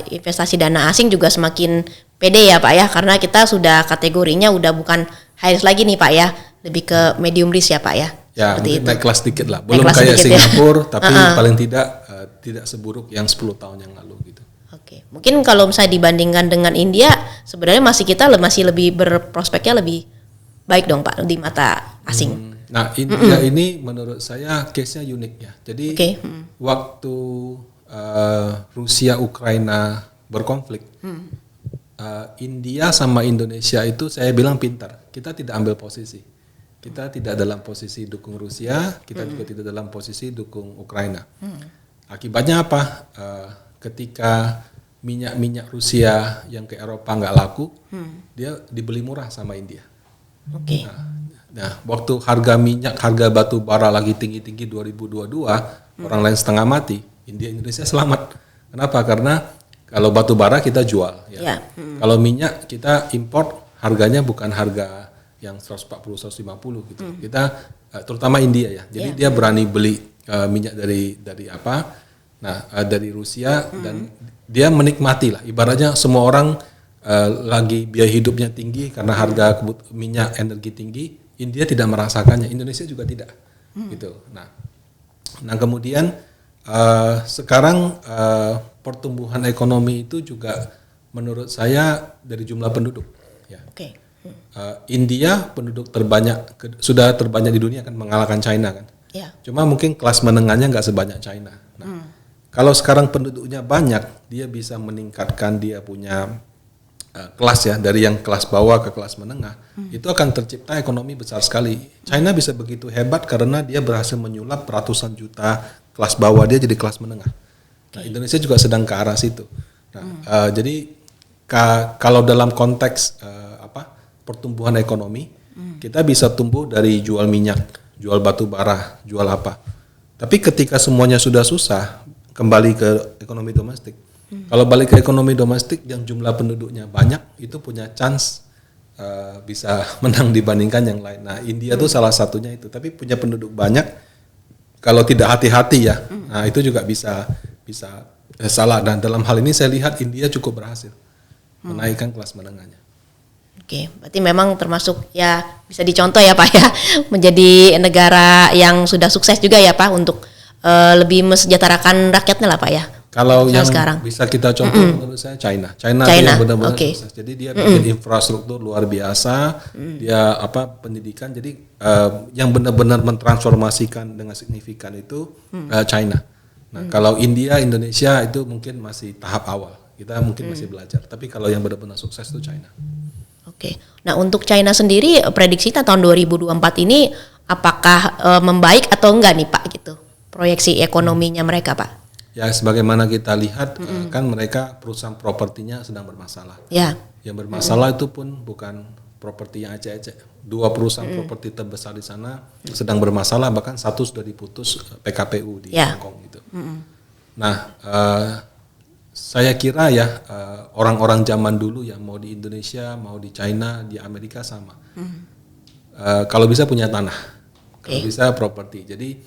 investasi dana asing juga semakin pede ya Pak ya, karena kita sudah kategorinya udah bukan high risk lagi nih Pak ya, lebih ke medium risk ya Pak ya.
Ya, mungkin naik kelas dikit lah. Belum kayak Singapura, tapi paling tidak seburuk yang 10 tahun yang lalu gitu.
Mungkin kalau misalnya dibandingkan dengan India, sebenarnya masih lebih berprospeknya lebih baik dong Pak di mata asing.
Nah, India ini menurut saya case-nya unik ya. Jadi waktu Rusia Ukraina berkonflik, India sama Indonesia itu saya bilang pintar. Kita tidak ambil posisi. Kita tidak dalam posisi dukung Rusia, kita juga tidak dalam posisi dukung Ukraina. Akibatnya apa? Ketika minyak Rusia yang ke Eropa nggak laku, dia dibeli murah sama India. Nah, waktu harga batu bara lagi tinggi-tinggi 2022, orang lain setengah mati, Indonesia selamat. Kenapa? Karena kalau batu bara kita jual, ya. Kalau minyak kita import, harganya bukan harga yang 140-150 gitu. Kita terutama India ya. Jadi dia berani beli minyak dari Rusia dan dia menikmati lah. Ibaratnya semua orang lagi biaya hidupnya tinggi karena harga minyak energi tinggi, India tidak merasakannya, Indonesia juga tidak. Gitu. Nah kemudian sekarang pertumbuhan ekonomi itu juga menurut saya dari jumlah penduduk. Ya. India penduduk sudah terbanyak di dunia kan, mengalahkan China kan. Cuma mungkin kelas menengahnya nggak sebanyak China. Nah, kalau sekarang penduduknya banyak, dia bisa meningkatkan dia punya kelas ya, dari yang kelas bawah ke kelas menengah, itu akan tercipta ekonomi besar sekali. China bisa begitu hebat karena dia berhasil menyulap ratusan juta kelas bawah dia jadi kelas menengah. Nah, Indonesia juga sedang ke arah situ. Nah, jadi kalau dalam konteks pertumbuhan ekonomi, kita bisa tumbuh dari jual minyak, jual batu bara, jual apa. Tapi ketika semuanya sudah susah, kembali ke ekonomi domestik. Kalau balik ke ekonomi domestik yang jumlah penduduknya banyak, itu punya chance bisa menang dibandingkan yang lain. Nah, India tuh salah satunya itu. Tapi punya penduduk banyak, kalau tidak hati-hati ya, nah itu juga bisa salah. Dan dalam hal ini saya lihat India cukup berhasil menaikkan kelas menengahnya.
Oke, berarti memang termasuk ya bisa dicontoh ya Pak ya, menjadi negara yang sudah sukses juga ya Pak untuk lebih mesejahterakan rakyatnya lah Pak ya.
Kalau yang sekarang bisa kita contoh menurut saya China yang benar-benar sukses. Jadi dia bikin infrastruktur luar biasa, dia pendidikan. Jadi yang benar-benar mentransformasikan dengan signifikan itu China. Nah, kalau Indonesia itu mungkin masih tahap awal. Kita mungkin masih belajar. Tapi kalau yang benar-benar sukses itu China.
Oke. Nah, untuk China sendiri prediksi tahun 2024 ini apakah membaik atau enggak nih Pak gitu? Proyeksi ekonominya mereka Pak?
Ya, sebagaimana kita lihat kan mereka perusahaan propertinya sedang bermasalah.
Ya.
Yang bermasalah itu pun bukan properti yang ecek-ecek. 2 perusahaan properti terbesar di sana sedang bermasalah, bahkan satu sudah diputus PKPU di Hong Kong gitu. Nah, saya kira ya orang-orang zaman dulu yang mau di Indonesia, mau di China, di Amerika sama. Kalau bisa punya tanah, kalau bisa properti. Jadi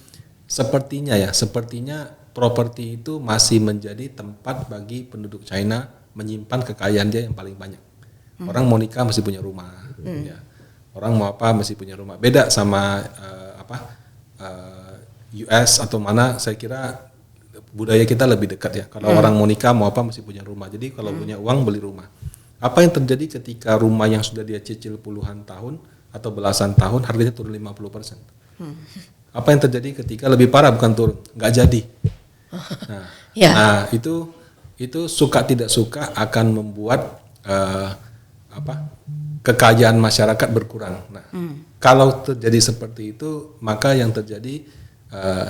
sepertinya properti itu masih menjadi tempat bagi penduduk China menyimpan kekayaan dia yang paling banyak. Orang mau nikah mesti punya rumah, ya. Orang mau apa mesti punya rumah. Beda sama US atau mana, saya kira budaya kita lebih dekat ya. Kalau orang mau nikah mau apa mesti punya rumah. Jadi kalau punya uang beli rumah. Apa yang terjadi ketika rumah yang sudah dia cicil puluhan tahun atau belasan tahun harganya turun 50%? Apa yang terjadi ketika lebih parah, bukan turun, nggak jadi. Nah, itu suka tidak suka akan membuat kekayaan masyarakat berkurang. Nah, kalau terjadi seperti itu, maka yang terjadi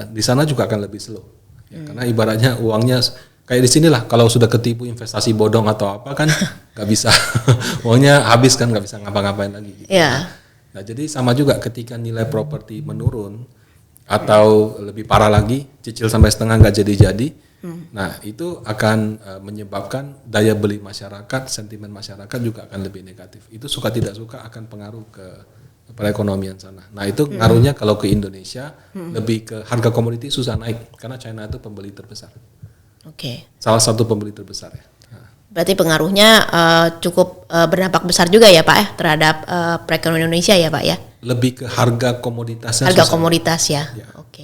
di sana juga akan lebih slow. Ya, karena ibaratnya uangnya kayak di sinilah, kalau sudah ketipu investasi bodong atau apa kan nggak bisa, uangnya habis kan, nggak bisa ngapa-ngapain lagi. Gitu. Nah, jadi sama juga ketika nilai properti menurun atau lebih parah lagi, cicil sampai setengah nggak jadi-jadi. Nah, itu akan menyebabkan daya beli masyarakat, sentimen masyarakat juga akan lebih negatif. Itu suka tidak suka akan pengaruh ke perekonomian sana. Nah, itu ngaruhnya kalau ke Indonesia lebih ke harga komoditi susah naik karena China itu pembeli terbesar. Salah satu pembeli terbesar ya.
Berarti pengaruhnya cukup berdampak besar juga ya Pak ya terhadap perekonomian Indonesia ya Pak ya.
Lebih ke harga komoditasnya.
Harga komoditas ya.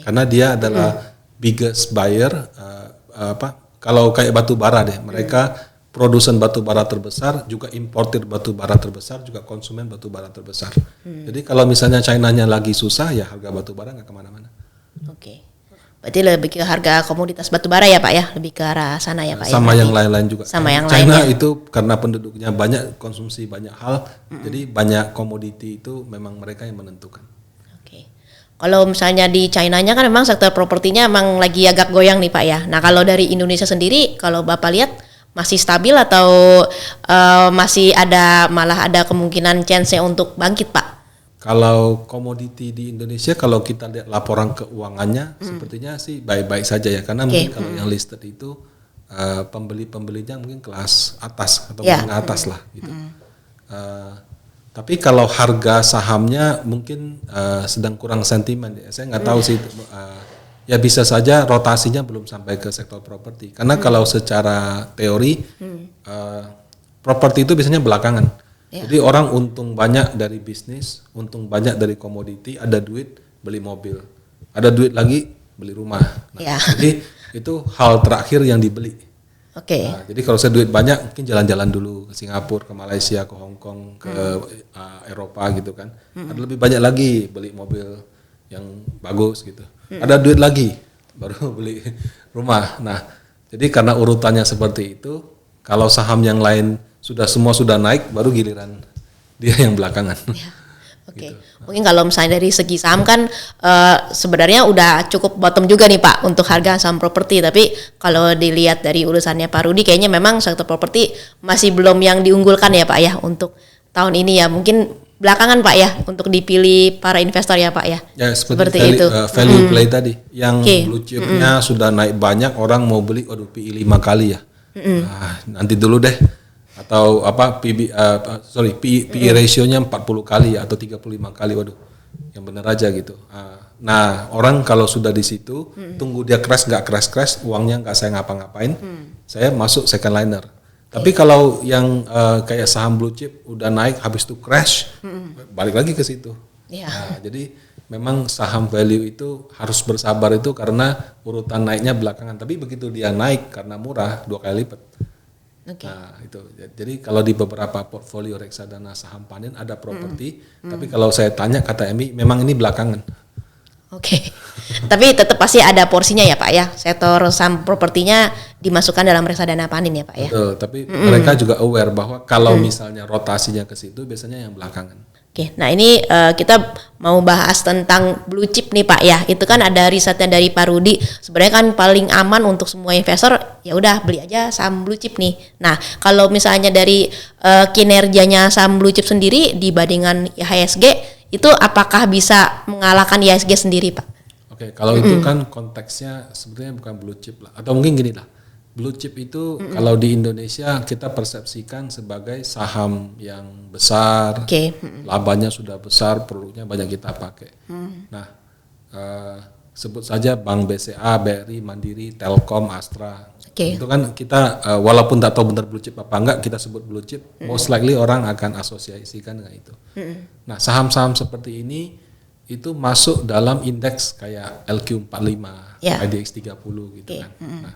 Karena dia adalah biggest buyer. Kalau kayak batu bara deh, mereka produsen batu bara terbesar, juga importir batu bara terbesar, juga konsumen batu bara terbesar. Jadi kalau misalnya China-nya lagi susah, ya harga batu bara nggak kemana-mana.
Berarti lebih ke harga komoditas batu bara ya Pak ya, lebih ke arah sana ya Pak.
Sama yang lain-lain juga.
Sama yang
China
lainnya.
itu karena penduduknya banyak, konsumsi banyak hal, jadi banyak komoditi itu memang mereka yang menentukan.
Kalau misalnya di China-nya kan memang sektor propertinya memang lagi agak goyang nih Pak ya. Nah kalau dari Indonesia sendiri, kalau Bapak lihat masih stabil atau masih malah ada kemungkinan chance-nya untuk bangkit Pak?
Kalau komoditi di Indonesia, kalau kita lihat laporan keuangannya, sepertinya sih baik-baik saja ya. Karena mungkin kalau yang listed itu pembeli-pembelinya mungkin kelas atas atau menengah atas lah gitu. Tapi kalau harga sahamnya mungkin sedang kurang sentimen. Saya nggak tahu sih. Ya bisa saja rotasinya belum sampai ke sektor properti. Karena kalau secara teori properti itu biasanya belakangan. Jadi orang untung banyak dari bisnis, untung banyak dari komoditi, ada duit beli mobil, ada duit lagi beli rumah. Nah, jadi itu hal terakhir yang dibeli. Nah, jadi kalau saya duit banyak mungkin jalan-jalan dulu ke Singapura, ke Malaysia, ke Hong Kong, ke Eropa gitu kan. Ada lebih banyak lagi beli mobil yang bagus gitu. Ada duit lagi baru beli rumah. Nah, jadi karena urutannya seperti itu, kalau saham yang lain semua sudah naik, baru giliran dia yang belakangan.
Ya. Oke, mungkin kalau misalnya dari segi saham kan sebenarnya udah cukup bottom juga nih Pak untuk harga saham properti. Tapi kalau dilihat dari urusannya Pak Rudi, kayaknya memang sektor properti masih belum yang diunggulkan ya Pak ya untuk tahun ini ya. Mungkin belakangan Pak ya untuk dipilih para investor ya Pak ya.
Ya seperti itu. Value play tadi, yang blue chipnya sudah naik banyak, orang mau beli, waduh PI 5 kali ya. Nanti dulu deh. Atau apa PI ratio-nya 40 kali ya, atau 35 kali, waduh yang benar aja gitu. Nah orang kalau sudah di situ tunggu dia crash nggak crash, uangnya nggak saya ngapa-ngapain, saya masuk second liner. Tapi kalau yang kayak saham blue chip udah naik habis itu crash, balik lagi ke situ. Nah, jadi memang saham value itu harus bersabar itu karena urutan naiknya belakangan, tapi begitu dia naik karena murah 2 kali lipat. Nah itu, jadi kalau di beberapa portfolio reksadana saham panen ada properti, tapi kalau saya tanya kata Emi, memang ini belakangan.
Tapi tetap pasti ada porsinya ya Pak ya, sektor saham propertinya dimasukkan dalam reksadana panen ya Pak ya.
Betul, tapi mereka juga aware bahwa kalau misalnya rotasinya ke situ biasanya yang belakangan.
Nah ini kita mau bahas tentang blue chip nih Pak ya. Itu kan ada risetnya dari Pak Rudi. Sebenarnya kan paling aman untuk semua investor ya udah beli aja saham blue chip nih. Nah kalau misalnya dari kinerjanya saham blue chip sendiri dibandingkan IHSG, itu apakah bisa mengalahkan IHSG sendiri Pak?
Oke, kalau itu kan konteksnya sebenarnya bukan blue chip lah. Atau mungkin gini lah. Blue chip itu kalau di Indonesia kita persepsikan sebagai saham yang besar, labanya sudah besar, produknya banyak kita pakai. Nah, sebut saja Bank BCA, BRI, Mandiri, Telkom, Astra. Itu kan kita walaupun tak tahu benar blue chip apa enggak, kita sebut blue chip, most likely orang akan asosiasikan dengan itu. Nah, saham-saham seperti ini itu masuk dalam indeks kayak LQ45, IDX 30 gitu kan. Nah,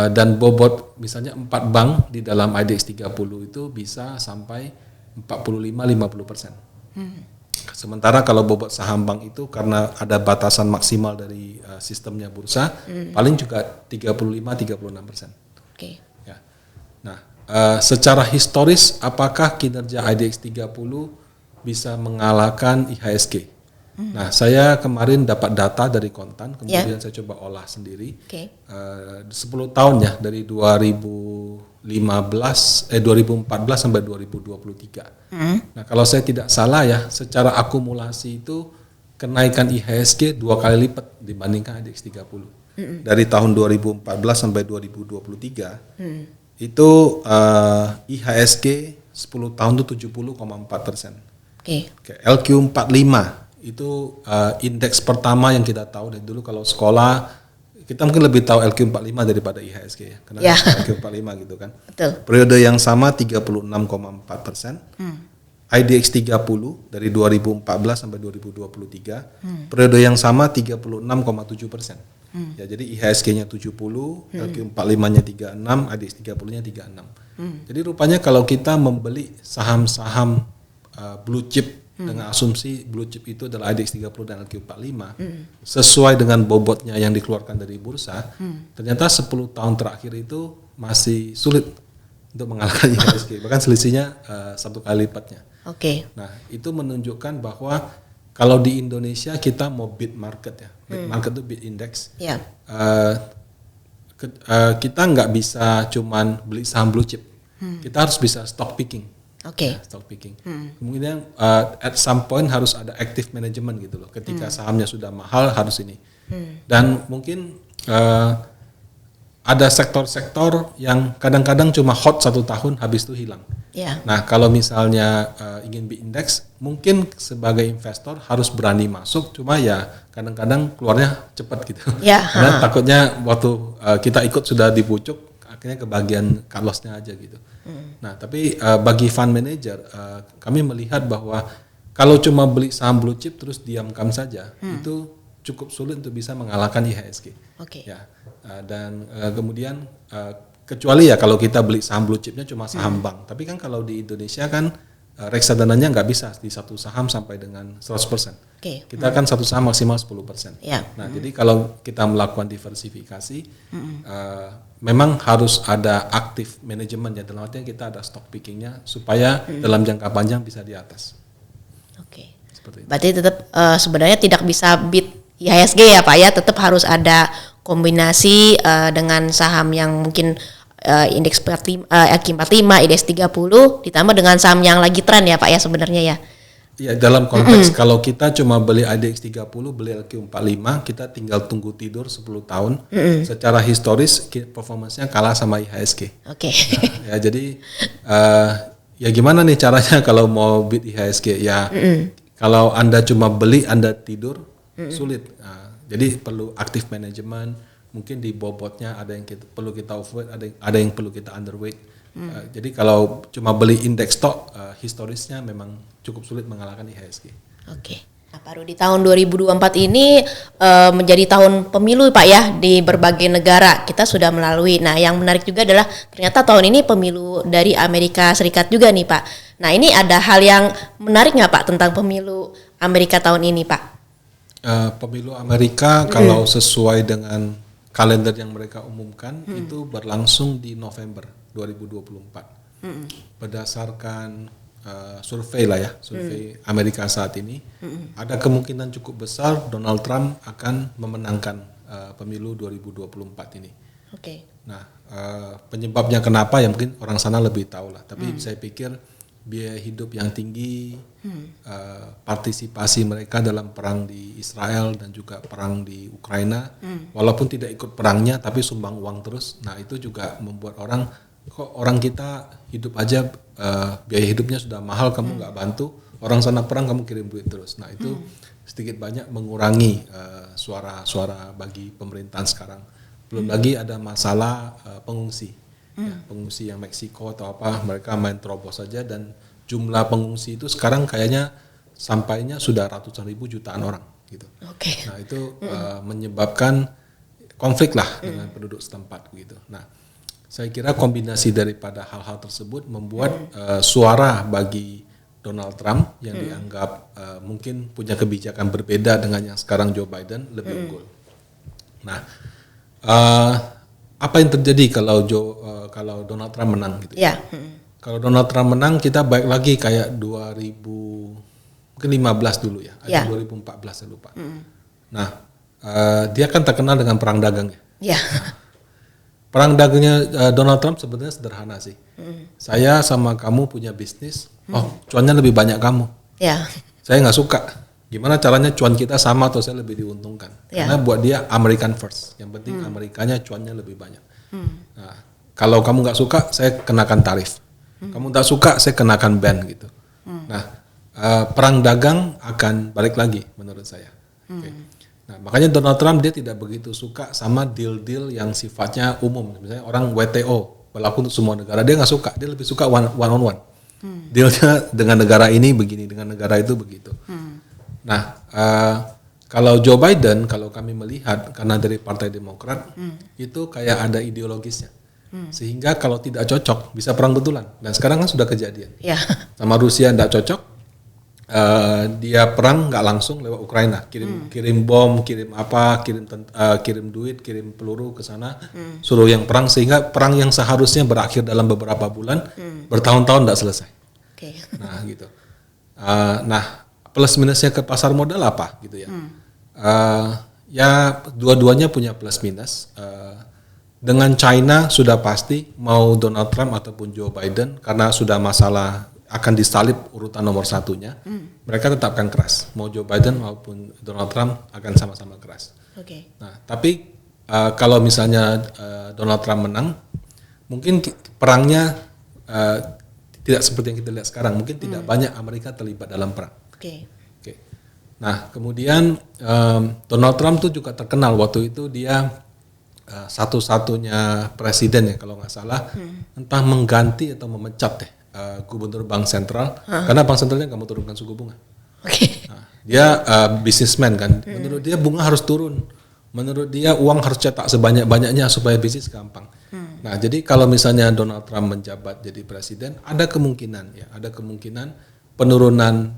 dan bobot misalnya 4 bank di dalam IDX 30 itu bisa sampai 45-50%. Sementara kalau bobot saham bank itu karena ada batasan maksimal dari sistemnya bursa, paling juga 35-36%. Ya. Nah, secara historis apakah kinerja IDX 30 bisa mengalahkan IHSG? Nah, saya kemarin dapat data dari Kontan, kemudian saya coba olah sendiri. 10 tahun ya, dari 2014 sampai 2023. Nah, kalau saya tidak salah ya, secara akumulasi itu kenaikan IHSG 2 kali lipat dibandingkan IDX 30. Dari tahun 2014 sampai 2023, itu IHSG 10 tahun itu 70,4%. LQ45 itu indeks pertama yang kita tahu dari dulu. Kalau sekolah kita mungkin lebih tahu LQ45 daripada IHSG ya, karena LQ45 gitu kan. Betul. Periode yang sama 36,4%. IDX 30 dari 2014 sampai 2023. Periode yang sama 36,7%. Ya, jadi IHSG-nya 70, LQ45-nya 36, IDX 30-nya 36. Jadi rupanya kalau kita membeli saham-saham blue chip dengan asumsi blue chip itu adalah IDX 30 dan LQ45 sesuai dengan bobotnya yang dikeluarkan dari bursa, ternyata 10 tahun terakhir itu masih sulit untuk mengalahkan IHSG, bahkan selisihnya 1 kali lipatnya. Nah, itu menunjukkan bahwa kalau di Indonesia kita mau beat market ya, beat market itu beat index. Kita nggak bisa cuman beli saham blue chip, kita harus bisa stock picking. Stock picking. Kemudian at some point harus ada active management gitu loh. Ketika sahamnya sudah mahal harus ini. Dan mungkin ada sektor-sektor yang kadang-kadang cuma hot 1 tahun habis itu hilang. Nah, kalau misalnya ingin be index, mungkin sebagai investor harus berani masuk. Cuma ya kadang-kadang keluarnya cepat gitu. Karena takutnya waktu kita ikut sudah di pucuk, akhirnya kebagian cut loss-nya aja gitu. Nah, tapi bagi fund manager, kami melihat bahwa kalau cuma beli saham blue chip terus diamkan saja, itu cukup sulit untuk bisa mengalahkan IHSG. Ya, dan kemudian kecuali ya kalau kita beli saham blue chipnya cuma saham bank. Tapi kan kalau di Indonesia kan reksadananya nggak bisa di satu saham sampai dengan 100%. Kita kan satu saham maksimal 10%. Nah, jadi kalau kita melakukan diversifikasi, memang harus ada aktif manajemen ya, dalam artian kita ada stock pickingnya supaya dalam jangka panjang bisa di atas.
Berarti tetap sebenarnya tidak bisa beat IHSG ya Pak ya, tetap harus ada kombinasi dengan saham yang mungkin indeks QI45, indeks 30 ditambah dengan saham yang lagi tren ya Pak ya sebenarnya ya.
Ya, dalam konteks kalau kita cuma beli IDX 30, beli LQ45, kita tinggal tunggu tidur 10 tahun. Secara historis performance-nya kalah sama IHSG. Nah, ya jadi ya gimana nih caranya kalau mau beat IHSG? Ya kalau Anda cuma beli, Anda tidur, sulit. Nah, jadi perlu aktif manajemen. Mungkin di bobotnya ada yang perlu kita overweight, ada yang perlu kita underweight. Jadi kalau cuma beli indeks stock, historisnya memang cukup sulit mengalahkan IHSG.
Nah, Pak Rudi, tahun 2024 ini menjadi tahun pemilu Pak ya di berbagai negara kita sudah melalui. Nah, yang menarik juga adalah ternyata tahun ini pemilu dari Amerika Serikat juga nih Pak. Nah, ini ada hal yang menarik nggak Pak tentang pemilu Amerika tahun ini Pak?
Pemilu Amerika kalau sesuai dengan kalender yang mereka umumkan itu berlangsung di November 2024. Berdasarkan survei lah ya, survei Amerika saat ini, ada kemungkinan cukup besar Donald Trump akan memenangkan pemilu 2024 ini. Nah, penyebabnya kenapa ya mungkin orang sana lebih tahu lah. Tapi saya pikir biaya hidup yang tinggi, partisipasi mereka dalam perang di Israel dan juga perang di Ukraina, walaupun tidak ikut perangnya tapi sumbang uang terus. Nah, itu juga membuat orang, kok orang kita hidup aja biaya hidupnya sudah mahal, kamu nggak bantu, orang sana perang kamu kirim duit terus. Nah, itu sedikit banyak mengurangi suara-suara bagi pemerintahan sekarang. Belum lagi ada masalah pengungsi. Ya, pengungsi yang Meksiko atau apa, mereka main terobos saja dan jumlah pengungsi itu sekarang kayaknya sampainya sudah ratusan ribu, jutaan orang gitu. Nah, itu menyebabkan konflik lah dengan penduduk setempat gitu. Nah, saya kira kombinasi daripada hal-hal tersebut membuat suara bagi Donald Trump yang dianggap mungkin punya kebijakan berbeda dengan yang sekarang Joe Biden lebih unggul. Nah, apa yang terjadi kalau Donald Trump menang gitu? Kalau Donald Trump menang, kita balik lagi kayak 2015 dulu ya, atau 2014 saya lupa. Nah, dia kan terkenal dengan perang dagangnya. Perang dagangnya Donald Trump sebenarnya sederhana sih. Saya sama kamu punya bisnis, cuannya lebih banyak kamu. Saya nggak suka. Gimana caranya cuan kita sama atau saya lebih diuntungkan? Karena buat dia American first. Yang penting Amerikanya cuannya lebih banyak. Nah, kalau kamu nggak suka, saya kenakan tarif. Kamu tak suka, saya kenakan ban gitu. Nah, perang dagang akan balik lagi menurut saya. Nah, makanya Donald Trump dia tidak begitu suka sama deal-deal yang sifatnya umum. Misalnya orang WTO berlaku untuk semua negara, dia nggak suka. Dia lebih suka one on one. Dealnya dengan negara ini begini, dengan negara itu begitu. Nah, kalau Joe Biden, kalau kami melihat karena dari Partai Demokrat itu kayak ada ideologisnya, sehingga kalau tidak cocok bisa perang betulan. Dan sekarang kan sudah kejadian. Sama Rusia tidak cocok, dia perang nggak langsung lewat Ukraina, kirim bom, kirim apa, kirim duit, kirim peluru ke sana, suruh yang perang, sehingga perang yang seharusnya berakhir dalam beberapa bulan bertahun-tahun tidak selesai. Nah, gitu. Nah, plus minusnya ke pasar modal apa gitu ya? Ya dua-duanya punya plus minus. Dengan China sudah pasti mau Donald Trump ataupun Joe Biden, karena sudah masalah akan disalib urutan nomor satunya, mereka tetap akan keras. Mau Joe Biden maupun Donald Trump akan sama-sama keras. Nah, tapi kalau misalnya Donald Trump menang, mungkin perangnya tidak seperti yang kita lihat sekarang. Mungkin tidak banyak Amerika terlibat dalam perang. Nah, kemudian Donald Trump tuh juga terkenal waktu itu dia satu-satunya presiden ya kalau nggak salah, entah mengganti atau memecat gubernur bank sentral, karena bank sentralnya nggak mau turunkan suku bunga. Nah, dia bisnismen kan, menurut dia bunga harus turun. menurut dia uang harus cetak sebanyak-banyaknya supaya bisnis gampang. Nah, jadi kalau misalnya Donald Trump menjabat jadi presiden, ada kemungkinan penurunan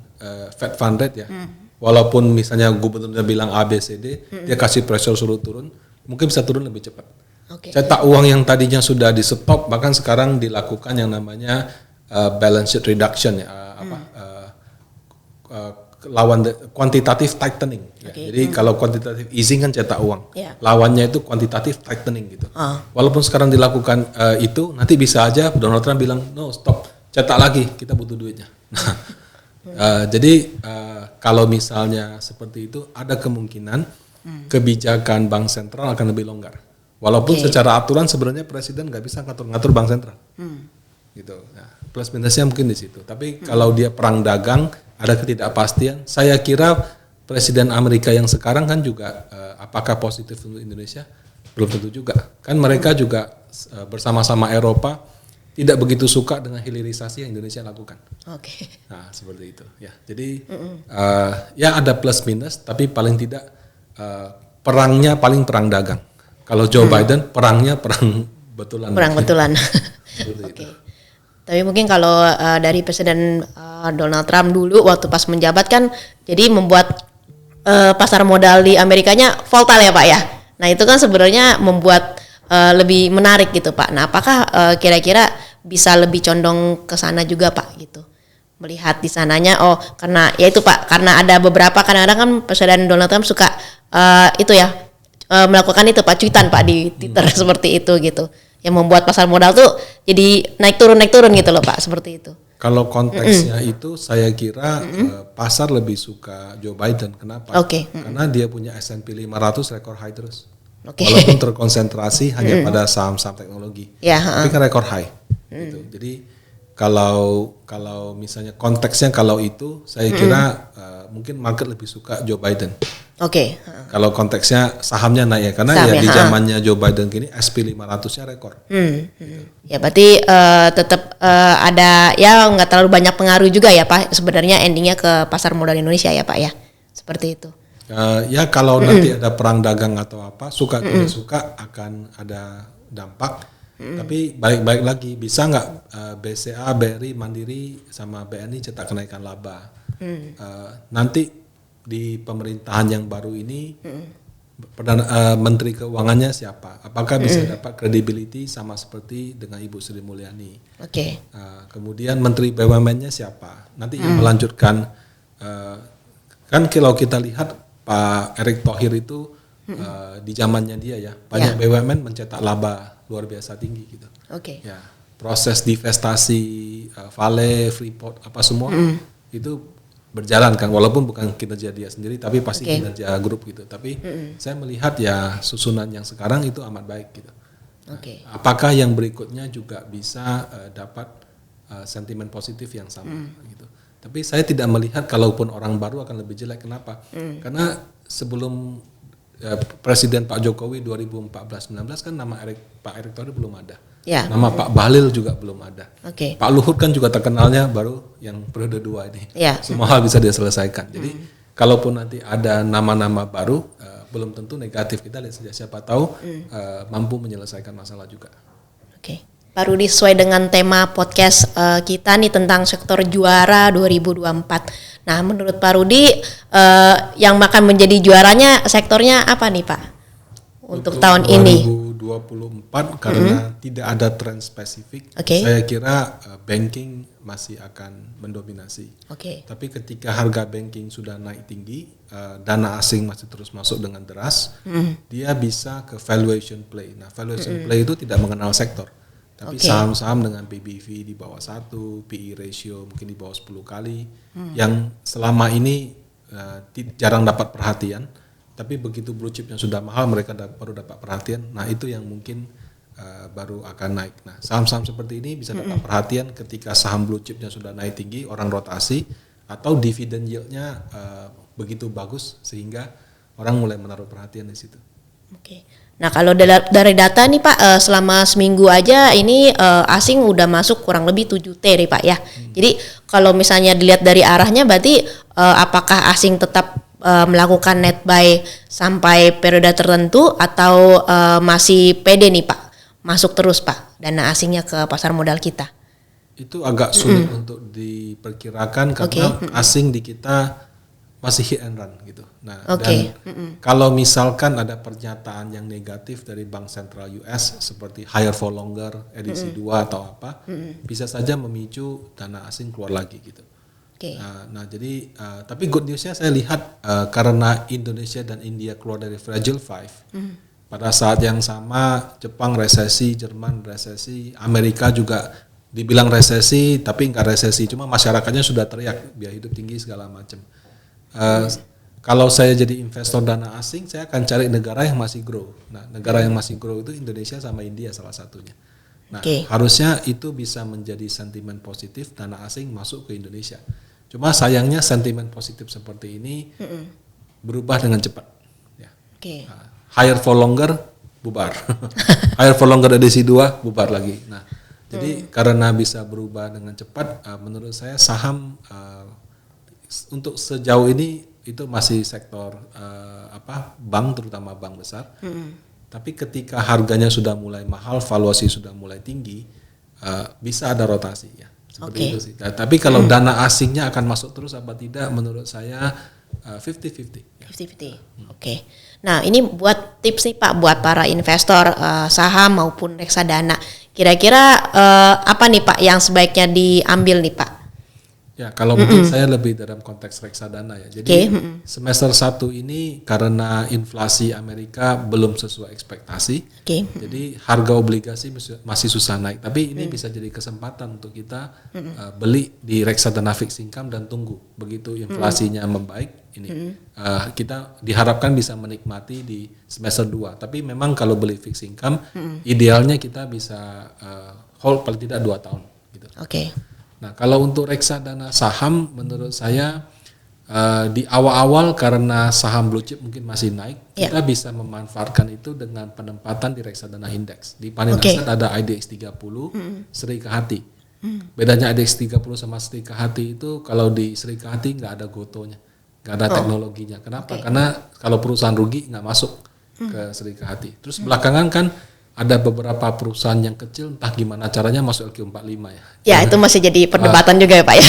Fed fund rate ya. Walaupun misalnya gubernurnya bilang ABCD, dia kasih pressure suruh turun, mungkin bisa turun lebih cepat. Cetak uang yang tadinya sudah di stop, bahkan sekarang dilakukan yang namanya balance sheet reduction ya, lawan quantitative tightening. Ya. Jadi kalau quantitative easing kan cetak uang, lawannya itu quantitative tightening gitu. Walaupun sekarang dilakukan itu, nanti bisa aja Donald Trump bilang no stop, cetak lagi, kita butuh duitnya. Jadi kalau misalnya seperti itu, ada kemungkinan kebijakan bank sentral akan lebih longgar. Walaupun secara aturan sebenarnya presiden nggak bisa ngatur bank sentral, gitu. Nah, plus minusnya mungkin di situ. Tapi kalau dia perang dagang, ada ketidakpastian. Saya kira presiden Amerika yang sekarang kan juga apakah positif untuk Indonesia? Belum tentu juga. Kan mereka juga bersama-sama Eropa tidak begitu suka dengan hilirisasi yang Indonesia lakukan. Nah, seperti itu. Ya, jadi ya ada plus minus, tapi paling tidak perangnya paling perang dagang. Kalau Joe Biden perangnya perang betulan. Perang betulan.
Tapi mungkin kalau dari Presiden Donald Trump dulu waktu pas menjabat kan, jadi membuat pasar modal di Amerikanya volatile ya Pak ya. Nah itu kan sebenarnya membuat lebih menarik gitu Pak. Nah apakah kira-kira bisa lebih condong ke sana juga Pak gitu? Melihat di sananya, karena ya itu Pak, karena ada beberapa kadang-kadang kan Presiden Donald Trump suka melakukan itu Pak, cuitan Pak di Twitter seperti itu gitu, yang membuat pasar modal tuh jadi naik turun gitu loh Pak, seperti itu.
Kalau konteksnya itu saya kira pasar lebih suka Joe Biden. Kenapa? Karena dia punya S&P 500 rekor high terus. Walaupun terkonsentrasi hanya pada saham-saham teknologi, tapi kan rekor high. Gitu. Jadi kalau misalnya konteksnya kalau itu, saya kira mungkin market lebih suka Joe Biden. Kalau konteksnya sahamnya naik ya, karena ya di zamannya Joe Biden gini SP 500-nya rekor.
Gitu. Ya berarti tetap ada ya nggak terlalu banyak pengaruh juga ya Pak sebenarnya endingnya ke pasar modal Indonesia ya Pak ya, seperti itu.
Ya kalau nanti ada perang dagang atau apa, suka tidak suka akan ada dampak. Tapi baik-baik lagi, bisa nggak BCA, BRI, Mandiri sama BNI cetak kenaikan laba? Nanti di pemerintahan yang baru ini Menteri Keuangannya siapa? Apakah bisa dapat credibility sama seperti dengan Ibu Sri Mulyani? Kemudian Menteri BUMN-nya siapa? Nanti yang melanjutkan, kan kalau kita lihat Pak Erick Thohir itu di zamannya dia ya, banyak BUMN mencetak laba luar biasa tinggi gitu. Ya, proses divestasi Vale, Freeport apa semua itu berjalan kan, walaupun bukan kinerja dia sendiri tapi pasti kinerja grup gitu. Tapi saya melihat ya susunan yang sekarang itu amat baik gitu. Apakah yang berikutnya juga bisa dapat sentimen positif yang sama gitu. Tapi saya tidak melihat kalaupun orang baru akan lebih jelek. Kenapa? Karena sebelum Presiden Pak Jokowi 2014-19 kan nama Pak Erick Thohir belum ada. Nama Pak Bahlil juga belum ada. Pak Luhut kan juga terkenalnya baru yang periode 2 ini. Semua hal bisa diselesaikan. Jadi kalaupun nanti ada nama-nama baru, belum tentu negatif. Kita lihat saja, siapa tahu mampu menyelesaikan masalah juga.
Pak Rudi, sesuai dengan tema podcast kita nih tentang sektor juara 2024. Nah, menurut Pak Rudi yang akan menjadi juaranya sektornya apa nih Pak? Untuk tahun
2024,
ini
2024 karena tidak ada tren spesifik, saya kira banking masih akan mendominasi. Tapi ketika harga banking sudah naik tinggi, dana asing masih terus masuk dengan deras, dia bisa ke valuation play. Nah, valuation play itu tidak mengenal sektor. Tapi saham-saham dengan PBV di bawah 1, PE ratio mungkin di bawah 10 kali, yang selama ini jarang dapat perhatian, tapi begitu blue chipnya sudah mahal, mereka baru dapat perhatian. Nah itu yang mungkin baru akan naik. Nah saham-saham seperti ini bisa dapat perhatian ketika saham blue chipnya sudah naik tinggi, orang rotasi, atau dividen yieldnya begitu bagus sehingga orang mulai menaruh perhatian di situ.
Nah kalau dari data nih Pak, selama seminggu aja ini asing udah masuk kurang lebih 7T nih Pak ya. Jadi kalau misalnya dilihat dari arahnya berarti apakah asing tetap melakukan net buy sampai periode tertentu atau masih pede nih Pak masuk terus Pak dana asingnya ke pasar modal kita?
Itu agak sulit untuk diperkirakan karena asing di kita masih hit and run gitu. Nah, dan kalau misalkan ada pernyataan yang negatif dari Bank Sentral US seperti higher for longer, edisi 2 atau apa, bisa saja memicu dana asing keluar lagi gitu. Nah, jadi tapi good newsnya saya lihat karena Indonesia dan India keluar dari Fragile Five, pada saat yang sama Jepang resesi, Jerman resesi, Amerika juga dibilang resesi tapi nggak resesi, cuma masyarakatnya sudah teriak biaya hidup tinggi segala macam. Kalau saya jadi investor dana asing, saya akan cari negara yang masih grow. Nah, negara yang masih grow itu Indonesia sama India salah satunya. Nah, harusnya itu bisa menjadi sentimen positif dana asing masuk ke Indonesia. Cuma sayangnya sentimen positif seperti ini berubah dengan cepat. Ya. Higher for longer bubar, higher for longer edisi 2 bubar lagi. Nah, jadi karena bisa berubah dengan cepat, menurut saya saham untuk sejauh ini itu masih sektor bank, terutama bank besar. Tapi ketika harganya sudah mulai mahal, valuasi sudah mulai tinggi, bisa ada rotasi ya. Seperti itu sih. Nah, tapi kalau dana asingnya akan masuk terus apa tidak, menurut saya 50-50.
50-50. Oke. Nah, ini buat tips nih Pak buat para investor saham maupun reksadana. Kira-kira apa nih Pak yang sebaiknya diambil nih Pak?
Ya, kalau mungkin saya lebih dalam konteks reksadana ya. Jadi semester 1 ini karena inflasi Amerika belum sesuai ekspektasi, jadi harga obligasi masih susah naik. Tapi ini bisa jadi kesempatan untuk kita beli di reksadana fixed income dan tunggu begitu inflasinya membaik. Ini kita diharapkan bisa menikmati di semester 2. Tapi memang kalau beli fixed income, idealnya kita bisa hold paling tidak 2 tahun. Gitu. Nah, kalau untuk reksadana saham, menurut saya di awal-awal karena saham blue chip mungkin masih naik, kita bisa memanfaatkan itu dengan penempatan di reksadana indeks. Di Panin Asset ada IDX 30, Sri Kahati. Bedanya IDX 30 sama Sri Kahati itu kalau di Sri Kahati nggak ada gotonya, nggak ada teknologinya. Kenapa? Karena kalau perusahaan rugi nggak masuk ke Sri Kahati. Terus belakangan kan ada beberapa perusahaan yang kecil entah gimana caranya masuk LQ45 ya.
Ya, itu masih jadi perdebatan juga ya Pak ya.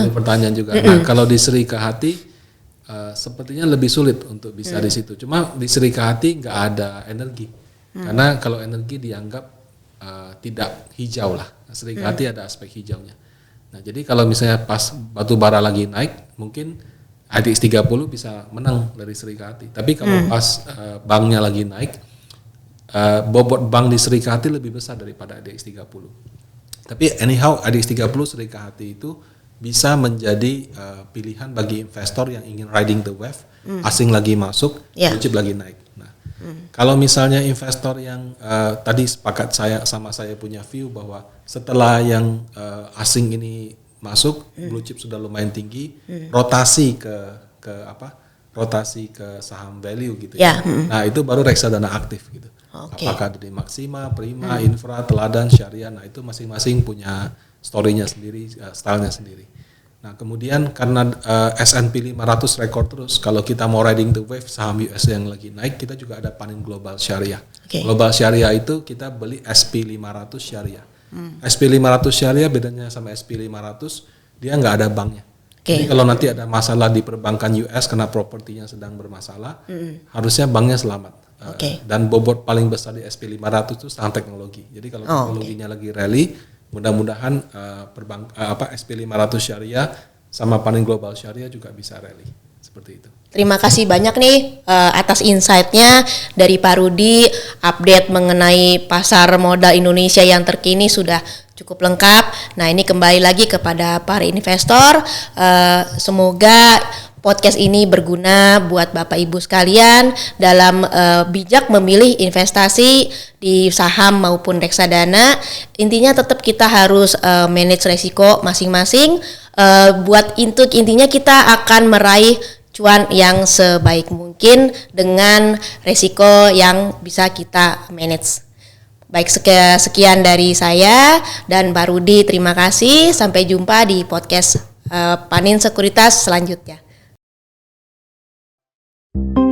Ini pertanyaan juga. Nah, kalau di Sri Kahati sepertinya lebih sulit untuk bisa di situ. Cuma di Sri Kahati nggak ada energi. Karena kalau energi dianggap tidak hijau lah. Sri Kahati ada aspek hijaunya. Nah, jadi kalau misalnya pas batu bara lagi naik, mungkin IDX 30 bisa menang dari Sri Kahati. Tapi kalau pas banknya lagi naik, bobot bank di Sri Kahati lebih besar daripada IDX 30. Tapi anyhow IDX 30 Sri Kahati itu bisa menjadi pilihan bagi investor yang ingin riding the wave, asing lagi masuk, blue chip lagi naik. Nah, kalau misalnya investor yang tadi sepakat saya punya view bahwa setelah yang asing ini masuk, blue chip sudah lumayan tinggi, rotasi rotasi ke saham value gitu ya. Nah, itu baru reksadana aktif gitu. Apakah dari Maxima, Prima, Infra, Teladan, Syariah, nah itu masing-masing punya story-nya sendiri, style-nya sendiri. Nah, kemudian karena S&P 500 rekor terus, kalau kita mau riding the wave saham US yang lagi naik, kita juga ada Panin Global Syariah. Global Syariah itu kita beli SP 500 Syariah. SP 500 Syariah bedanya sama SP 500, dia nggak ada banknya. Jadi kalau nanti ada masalah di perbankan US karena propertinya sedang bermasalah, harusnya banknya selamat. Dan bobot paling besar di SP 500 itu saham teknologi. Jadi kalau teknologinya lagi rally, mudah-mudahan SP 500 Syariah sama Panin Global Syariah juga bisa rally. Seperti itu.
Terima kasih banyak nih atas insight-nya dari Pak Rudi. Update mengenai pasar modal Indonesia yang terkini sudah cukup lengkap. Nah, ini kembali lagi kepada para investor. Semoga podcast ini berguna buat Bapak Ibu sekalian dalam bijak memilih investasi di saham maupun reksadana. Intinya tetap kita harus manage resiko masing-masing. Intinya kita akan meraih cuan yang sebaik mungkin dengan resiko yang bisa kita manage. Baik, sekian dari saya dan Pak Rudi. Terima kasih. Sampai jumpa di podcast Panin Sekuritas selanjutnya. kasih.